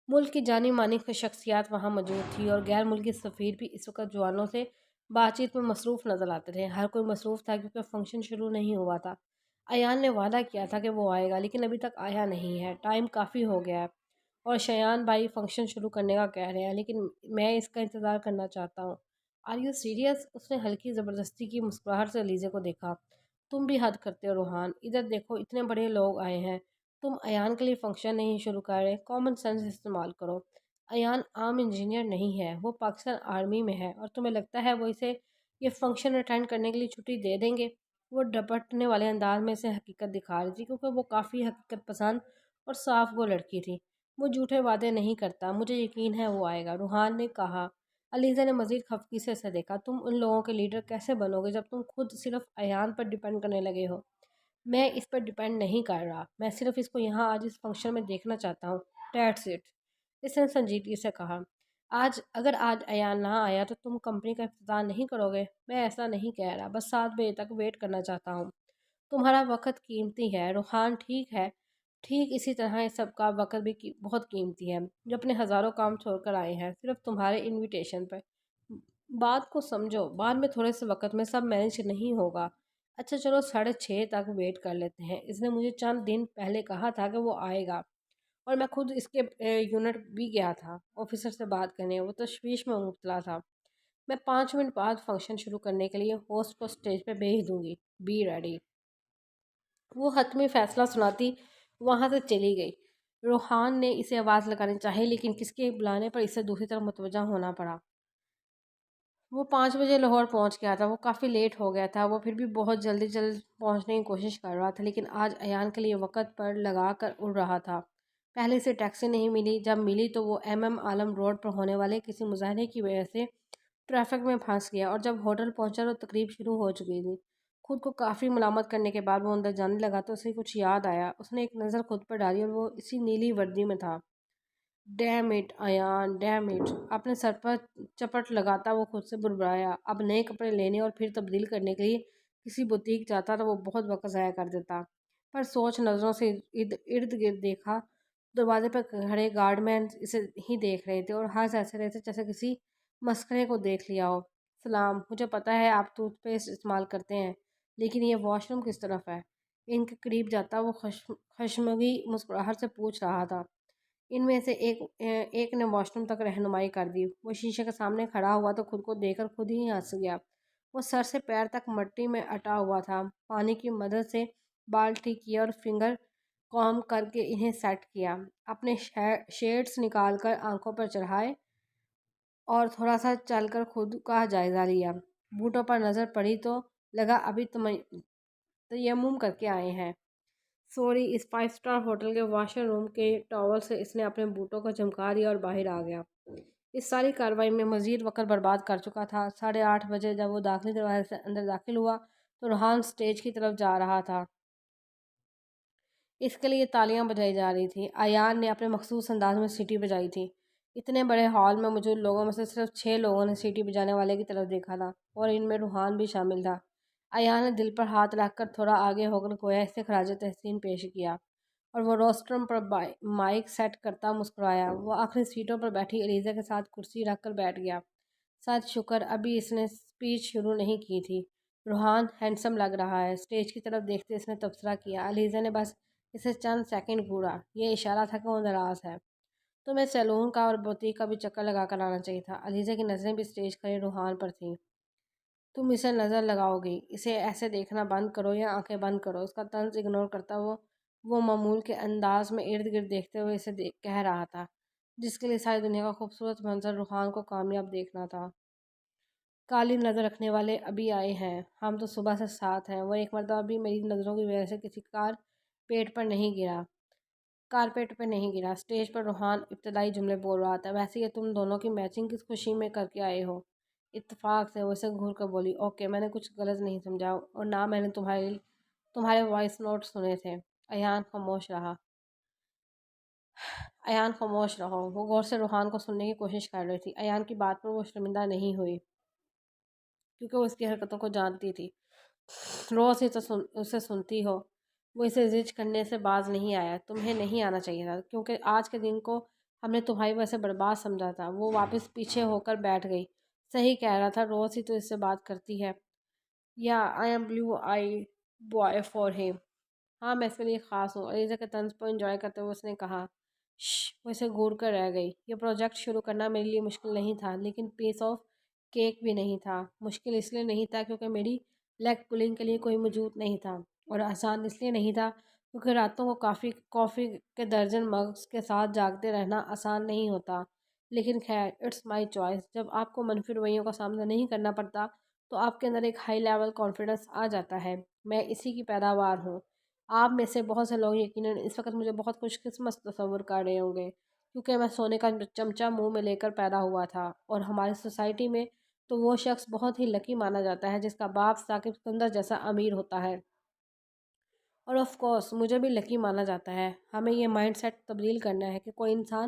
ملک کی جانی مانی شخصیات وہاں موجود تھی، اور غیر ملکی سفیر بھی اس وقت جوانوں سے بات چیت میں مصروف نظر آتے تھے۔ ہر کوئی مصروف تھا کیونکہ فنکشن شروع نہیں ہوا تھا۔ ایان نے وعدہ کیا تھا کہ وہ آئے گا، لیکن ابھی تک آیا نہیں ہے۔ ٹائم کافی ہو گیا ہے، اور شایان بھائی فنکشن شروع کرنے کا کہہ رہے ہیں، لیکن میں اس کا انتظار کرنا چاہتا ہوں۔ Are you serious? اس نے ہلکی زبردستی کی مسکراہٹ سے علیزے کو دیکھا۔ تم بھی حد کرتے ہو روحان، ادھر دیکھو اتنے بڑے لوگ آئے ہیں، تم ایان کے لیے فنکشن نہیں شروع کر رہے؟ کامن سینس استعمال کرو۔ ایان عام انجینئر نہیں ہے، وہ پاکستان آرمی میں ہے، اور تمہیں لگتا ہے وہ اسے یہ فنکشن اٹینڈ کرنے کے لیے چھٹی دے دیں گے؟ وہ ڈپٹنے والے انداز میں سے حقیقت دکھا رہی تھی کیونکہ وہ کافی حقیقت پسند اور صاف گو لڑکی تھی۔ وہ جھوٹے وعدے نہیں کرتا، مجھے یقین ہے وہ آئے گا، روحان نے کہا۔ علیزہ نے مزید خفگی سے اسے دیکھا۔ تم ان لوگوں کے لیڈر کیسے بنو گے جب تم خود صرف ایان پر ڈیپینڈ کرنے لگے ہو؟ میں اس پر ڈیپینڈ نہیں کر رہا، میں صرف اس کو یہاں آج اس فنکشن میں دیکھنا چاہتا ہوں، دیٹس اٹ۔ اس نے سنجیدگی سے کہا۔ اگر آج ایان نہ آیا تو تم کمپنی کا افتتاح نہیں کرو گے؟ میں ایسا نہیں کہہ رہا، بس 7 بجے تک ویٹ کرنا چاہتا ہوں۔ تمہارا وقت قیمتی ہے روحان، ٹھیک ہے؟ ٹھیک اسی طرح اس سب کا وقت بھی بہت قیمتی ہے، جو اپنے ہزاروں کام چھوڑ کر آئے ہیں صرف تمہارے انویٹیشن پر۔ بات کو سمجھو، بعد میں تھوڑے سے وقت میں سب مینج نہیں ہوگا۔ اچھا چلو 6:30 تک ویٹ کر لیتے ہیں، اس نے مجھے چند دن پہلے کہا تھا کہ وہ آئے گا، اور میں خود اس کے یونٹ بھی گیا تھا آفیسر سے بات کرنے، وہ تشویش میں مبتلا تھا۔ میں 5 منٹ بعد فنکشن شروع کرنے کے لیے ہوسٹ کو اسٹیج پہ بھیج دوں گی، بی ریڈی۔ وہ حتمی فیصلہ سناتی وہاں سے چلی گئی۔ روحان نے اسے آواز لگانی چاہی لیکن کس کے بلانے پر اسے دوسری طرف متوجہ ہونا پڑا۔ وہ 5 بجے لاہور پہنچ گیا تھا، وہ کافی لیٹ ہو گیا تھا، وہ پھر بھی بہت جلد پہنچنے کی کوشش کر رہا تھا لیکن آج ایان کے لیے وقت پر لگا کر اڑ رہا تھا۔ پہلے سے ٹیکسی نہیں ملی، جب ملی تو وہ ایم عالم روڈ پر ہونے والے کسی مظاہرے کی وجہ سے ٹریفک میں پھنس گیا، اور جب ہوٹل پہنچا تو تقریب شروع ہو چکی تھی۔ خود کو کافی ملامت کرنے کے بعد وہ اندر جانے لگا تو اسے کچھ یاد آیا، اس نے ایک نظر خود پر ڈالی اور وہ اسی نیلی وردی میں تھا۔ Damn it Ayan, damn it, اپنے سر پر چپٹ لگاتا وہ خود سے بربرایا۔ اب نئے کپڑے لینے اور پھر تبدیل کرنے کے لیے کسی بوتیک جاتا تو وہ بہت وقت ضائع کر دیتا، پر سوچ نظروں سے ارد گرد دیکھا۔ دروازے پر کھڑے گارڈ مین اسے ہی دیکھ رہے تھے اور ہنس ایسے رہے تھے جیسے کسی مسخرے کو دیکھ لیا ہو۔ سلام، مجھے پتہ ہے آپ ٹوتھ پیسٹ استعمال کرتے ہیں، لیکن یہ واش روم کس طرف ہے؟ ان کے قریب جاتا وہ خشمگی مسکراہٹ سے پوچھ رہا تھا۔ ان میں سے ایک نے واش روم تک رہنمائی کر دی۔ وہ شیشے کے سامنے کھڑا ہوا تو خود کو دیکھ کر خود ہی ہنس گیا۔ وہ سر سے پیر تک مٹی میں اٹا ہوا تھا، پانی کی مدد سے بال ٹھیک کیا اور فنگر کام کر کے انہیں سیٹ کیا، اپنے شیڈز نکال کر آنکھوں پر چڑھائے اور تھوڑا سا چل کر خود کا جائزہ لیا۔ بوٹوں پر نظر پڑی تو لگا ابھی تیمم کر کے آئے ہیں۔ سوری، اس 5 اسٹار ہوٹل کے واشر روم کے ٹاول سے اس نے اپنے بوٹوں کو چمکا دیا اور باہر آ گیا۔ اس ساری کارروائی میں مزید وقت برباد کر چکا تھا۔ 8:30 بجے جب وہ داخلی دروازے سے اندر داخل ہوا تو روحان سٹیج کی طرف جا رہا تھا۔ اس کے لیے تالیاں بجائی جا رہی تھیں۔ ایان نے اپنے مخصوص انداز میں سیٹی بجائی تھی۔ اتنے بڑے ہال میں موجود لوگوں میں سے صرف 6 لوگوں نے سیٹی بجانے والے کی طرف دیکھا تھا، اور ان میں روحان بھی شامل تھا۔ ایان نے دل پر ہاتھ رکھ کر تھوڑا آگے ہو کر گویا اسے خراج تحسین پیش کیا، اور وہ روسٹرم پر مائک سیٹ کرتا مسکرایا۔ وہ آخری سیٹوں پر بیٹھی علیزہ کے ساتھ کرسی رکھ کر بیٹھ گیا۔ سچ شکر ابھی اس نے سپیچ شروع نہیں کی تھی۔ روحان ہینڈسم لگ رہا ہے، اسٹیج کی طرف دیکھتے اس نے تبصرہ کیا۔ علیزہ نے بس اسے چند سیکنڈ گھورا، یہ اشارہ تھا کہ وہ ناراض ہے۔ تمہیں سیلون کا اور بوتیک کا بھی چکر لگا کر آنا چاہیے تھا۔ علیزہ کی نظریں بھی اسٹیج کھڑے روحان پر تھیں۔ تم اسے نظر لگاؤ گی، اسے ایسے دیکھنا بند کرو یا آنکھیں بند کرو۔ اس کا طنز اگنور کرتا وہ معمول کے انداز میں ارد گرد دیکھتے ہوئے اسے کہہ رہا تھا، جس کے لیے ساری دنیا کا خوبصورت منظر روحان کو کامیاب دیکھنا تھا۔ کالی نظر رکھنے والے ابھی آئے ہیں، ہم تو صبح سے ساتھ ہیں۔ وہ ایک مرتبہ بھی میری نظروں کی وجہ سے کسی کارپیٹ پہ نہیں گرا۔ اسٹیج پر روحان ابتدائی جملے بول رہا تھا، ویسے یہ تم دونوں کی میچنگ کس خوشی میں کر کے آئے ہو؟ اتفاق سے، وہ اسے گھور کر بولی۔ اوکے، میں نے کچھ غلط نہیں سمجھا، اور نہ میں نے تمہارے وائس نوٹ سنے تھے۔ ایان خاموش رہو۔ وہ غور سے روحان کو سننے کی کوشش کر رہی تھی۔ ایان کی بات پر وہ شرمندہ نہیں ہوئی کیونکہ وہ اس کی حرکتوں کو جانتی تھی۔ روز ہی تو اسے سنتی ہو۔ وہ اسے زج کرنے سے باز نہیں آیا۔ تمہیں نہیں آنا چاہیے تھا، کیونکہ آج کے دن کو ہم نے تمہاری وجہ سے برباد سمجھا تھا۔ وہ واپس پیچھے ہو کر بیٹھ گئی۔ صحیح کہہ رہا تھا، روز ہی تو اس سے بات کرتی ہے۔ یا I am believe I boy for ہم۔ ہاں، میں اس کے لیے خاص ہوں۔ علیزہ کے طنز کو انجوائے کرتے ہوئے اس نے کہا۔ وہ اسے گھور کر رہ گئی۔ یہ پروجیکٹ شروع کرنا میرے لیے مشکل نہیں تھا، لیکن پیس آف کیک بھی نہیں تھا۔ مشکل اس لیے نہیں تھا کیونکہ میری لیگ پولنگ کے لیے کوئی موجود نہیں تھا، اور آسان اس لیے نہیں تھا کیونکہ راتوں کو کافی کے درجن مگز کے ساتھ جاگتے رہنا آسان نہیں ہوتا۔ لیکن خیر، اٹس مائی چوائس۔ جب آپ کو منفی رویوں کا سامنا نہیں کرنا پڑتا تو آپ کے اندر ایک ہائی لیول کانفیڈنس آ جاتا ہے۔ میں اسی کی پیداوار ہوں۔ آپ میں سے بہت سے لوگ یقیناً اس وقت مجھے بہت خوش قسمت تصور کر رہے ہوں گے، کیونکہ میں سونے کا چمچہ منہ میں لے کر پیدا ہوا تھا، اور ہماری سوسائٹی میں تو وہ شخص بہت ہی لکی مانا جاتا ہے جس کا باپ ثاقب سکندر جیسا امیر ہوتا ہے۔ اور آف کورس مجھے بھی لکی مانا جاتا ہے۔ ہمیں یہ مائنڈ سیٹ تبدیل کرنا ہے کہ کوئی انسان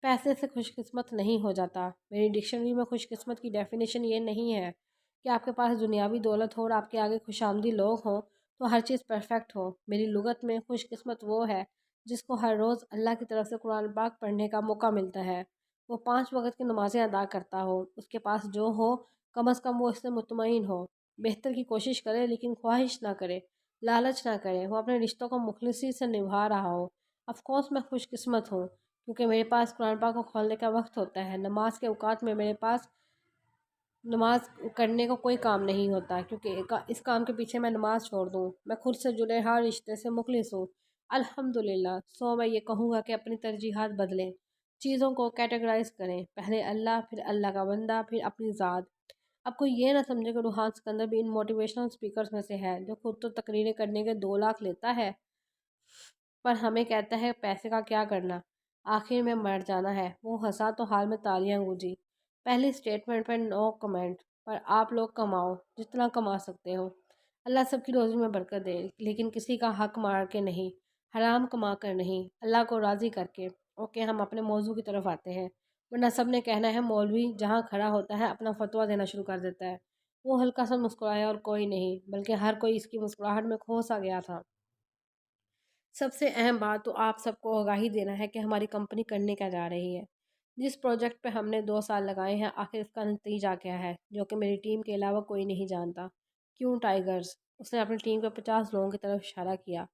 پیسے سے خوش قسمت نہیں ہو جاتا۔ میری ڈکشنری میں خوش قسمت کی ڈیفینیشن یہ نہیں ہے کہ آپ کے پاس دنیاوی دولت ہو اور آپ کے آگے خوش آمدی لوگ ہوں تو ہر چیز پرفیکٹ ہو۔ میری لغت میں خوش قسمت وہ ہے جس کو ہر روز اللہ کی طرف سے قرآن پاک پڑھنے کا موقع ملتا ہے، وہ 5 وقت کی نمازیں ادا کرتا ہو، اس کے پاس جو ہو کم از کم وہ اس سے مطمئن ہو، بہتر کی کوشش کرے لیکن خواہش نہ کرے، لالچ نہ کرے، وہ اپنے رشتوں کو مخلصی سے نبھا رہا ہو۔ آف کورس میں خوش قسمت ہوں کیونکہ میرے پاس قرآن پاک کو کھولنے کا وقت ہوتا ہے۔ نماز کے اوقات میں میرے پاس نماز کرنے کو کوئی کام نہیں ہوتا، کیونکہ اس کام کے پیچھے میں نماز چھوڑ دوں۔ میں خود سے جڑے ہر رشتے سے مخلص ہوں الحمدللہ۔ سو میں یہ کہوں گا کہ اپنی ترجیحات بدلیں، چیزوں کو کیٹیگرائز کریں، پہلے اللہ، پھر اللہ کا بندہ، پھر اپنی ذات۔ اب کوئی یہ نہ سمجھے کہ روحان سکندر بھی ان موٹیویشنل اسپیکرز میں سے ہے جو خود تو تقریریں کرنے کے 2 لاکھ لیتا ہے، پر ہمیں کہتا ہے پیسے کا کیا کرنا، آخر میں مر جانا ہے۔ وہ ہنسا تو حال میں تالیاں گونجی۔ پہلی سٹیٹمنٹ پر نو کمنٹ، پر آپ لوگ کماؤ جتنا کما سکتے ہو، اللہ سب کی روزی میں برکت دے، لیکن کسی کا حق مار کے نہیں، حرام کما کر نہیں، اللہ کو راضی کر کے۔ اوکے، ہم اپنے موضوع کی طرف آتے ہیں، ورنہ سب نے کہنا ہے مولوی جہاں کھڑا ہوتا ہے اپنا فتویٰ دینا شروع کر دیتا ہے۔ وہ ہلکا سا مسکرایا اور کوئی نہیں، بلکہ ہر کوئی اس کی مسکراہٹ میں کھو سا گیا تھا۔ سب سے اہم بات تو آپ سب کو آگاہی دینا ہے کہ ہماری کمپنی کرنے کیا جا رہی ہے۔ جس پروجیکٹ پہ ہم نے 2 سال لگائے ہیں، آخر اس کا نتیجہ کیا ہے، جو کہ میری ٹیم کے علاوہ کوئی نہیں جانتا۔ کیوں ٹائیگرز؟ اس نے اپنی ٹیم کے 50 لوگوں کی طرف اشارہ کیا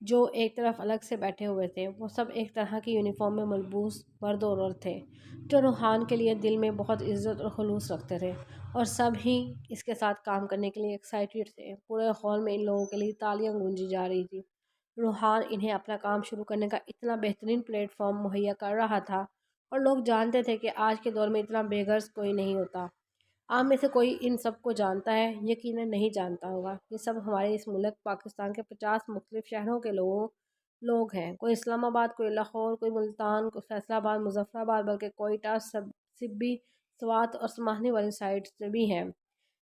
جو ایک طرف الگ سے بیٹھے ہوئے تھے۔ وہ سب ایک طرح کی یونیفارم میں ملبوس مرد اور عورت تھے جو روحان کے لیے دل میں بہت عزت اور خلوص رکھتے تھے، اور سب ہی اس کے ساتھ کام کرنے کے لیے ایکسائٹیڈ تھے۔ پورے ہال میں ان لوگوں کے لیے تالیاں گونجی جا رہی تھی۔ روحان انہیں اپنا کام شروع کرنے کا اتنا بہترین پلیٹ فارم مہیا کر رہا تھا، اور لوگ جانتے تھے کہ آج کے دور میں اتنا بے غرض کوئی نہیں ہوتا۔ آپ میں سے کوئی ان سب کو جانتا ہے؟ یقیناً نہیں جانتا ہوگا۔ یہ سب ہمارے اس ملک پاکستان کے 50 مختلف شہروں کے لوگ ہیں۔ کوئی اسلام آباد، کوئی لاہور، کوئی ملتان، کوئی فیصل آباد، مظفر آباد، بلکہ کوئٹہ، سبی، سوات اور سماہنی والی سائڈ سے بھی ہیں۔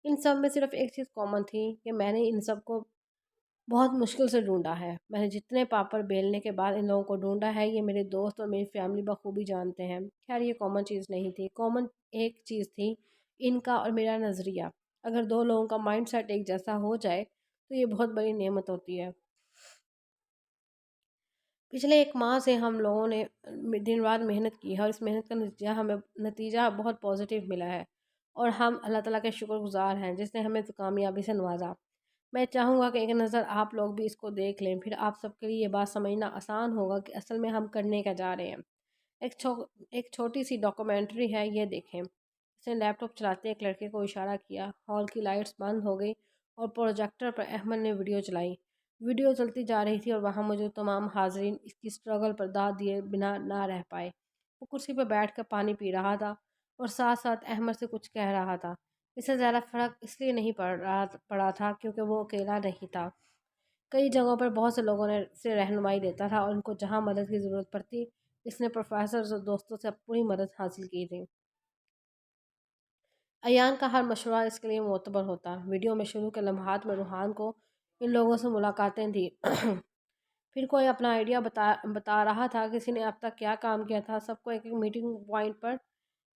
ان سب میں صرف ایک چیز کامن تھی کہ میں نے ان سب کو بہت مشکل سے ڈھونڈا ہے۔ میں نے جتنے پاپڑ بیلنے کے بعد ان لوگوں کو ڈھونڈا ہے، یہ میرے دوست اور میری فیملی بخوبی جانتے ہیں۔ خیر، یہ کامن چیز نہیں تھی، کامن ایک چیز تھی، ان کا اور میرا نظریہ۔ اگر 2 لوگوں کا مائنڈ سیٹ ایک جیسا ہو جائے تو یہ بہت بڑی نعمت ہوتی ہے۔ پچھلے 1 ماہ سے ہم لوگوں نے دن رات محنت کی ہے، اور اس محنت کا نتیجہ بہت پازیٹیو ملا ہے، اور ہم اللہ تعالیٰ کے شکر گزار ہیں جس نے ہمیں کامیابی سے نوازا۔ میں چاہوں گا کہ ایک نظر آپ لوگ بھی اس کو دیکھ لیں، پھر آپ سب کے لیے یہ بات سمجھنا آسان ہوگا کہ اصل میں ہم کرنے کا جا رہے ہیں۔ ایک چھوٹی سی ڈاکومنٹری ہے، یہ دیکھیں۔ اس نے لیپ ٹاپ چلاتے ایک لڑکے کو اشارہ کیا۔ ہال کی لائٹس بند ہو گئی اور پروجیکٹر پر احمد نے ویڈیو چلائی۔ ویڈیو چلتی جا رہی تھی اور وہاں موجود تمام حاضرین اس کی سٹرگل پر داد دیے بنا نہ رہ پائے۔ وہ کرسی پہ بیٹھ کر پانی پی رہا تھا اور ساتھ ساتھ احمد سے کچھ کہہ رہا تھا۔ اسے زیادہ فرق اس لیے نہیں پڑا تھا کیونکہ وہ اکیلا نہیں تھا۔ کئی جگہوں پر بہت سے لوگوں نے اسے رہنمائی دیتا تھا، اور ان کو جہاں مدد کی ضرورت پڑتی اس نے پروفیسرز اور دوستوں سے پوری مدد حاصل کی تھی۔ ایان کا ہر مشورہ اس کے لیے معتبر ہوتا۔ ویڈیو میں شروع کے لمحات میں روحان کو ان لوگوں سے ملاقاتیں تھیں۔ پھر کوئی اپنا آئیڈیا بتا رہا تھا، کسی نے اب تک کیا کام کیا تھا، سب کو ایک میٹنگ پوائنٹ پر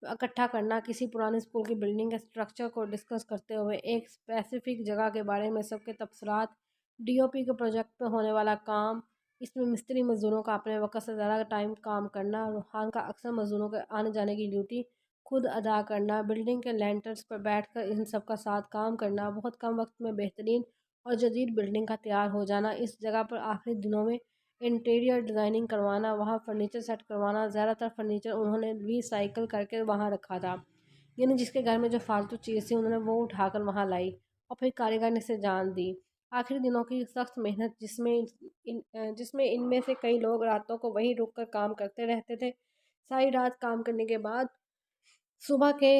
اکٹھا کرنا، کسی پرانی اسکول کی بلڈنگ کے اسٹرکچر کو ڈسکس کرتے ہوئے ایک اسپیسیفک جگہ کے بارے میں سب کے تبصرات، ڈی او پی کے پروجیکٹ پہ ہونے والا کام، اس میں مستری مزدوروں کا اپنے وقت سے زیادہ ٹائم کام کرنا، روحان کا اکثر مزدوروں کے آنے جانے کی ڈیوٹی خود ادا کرنا، بلڈنگ کے لینٹرز پر بیٹھ کر ان سب کا ساتھ کام کرنا، بہت کم وقت میں بہترین اور جدید بلڈنگ کا تیار ہو جانا، اس جگہ پر آخری دنوں میں انٹیریئر ڈیزائننگ کروانا، وہاں فرنیچر سیٹ کروانا، زیادہ تر فرنیچر انہوں نے ری سائیکل کر کے وہاں رکھا تھا، یعنی جس کے گھر میں جو فالتو چیز تھی انہوں نے وہ اٹھا کر وہاں لائی، اور پھر کاریگر نے اسے جان دی۔ آخری دنوں کی سخت محنت جس میں ان میں سے کئی لوگ راتوں کو وہیں رک کر کام کرتے رہتے تھے، ساری رات کام کرنے کے بعد صبح کے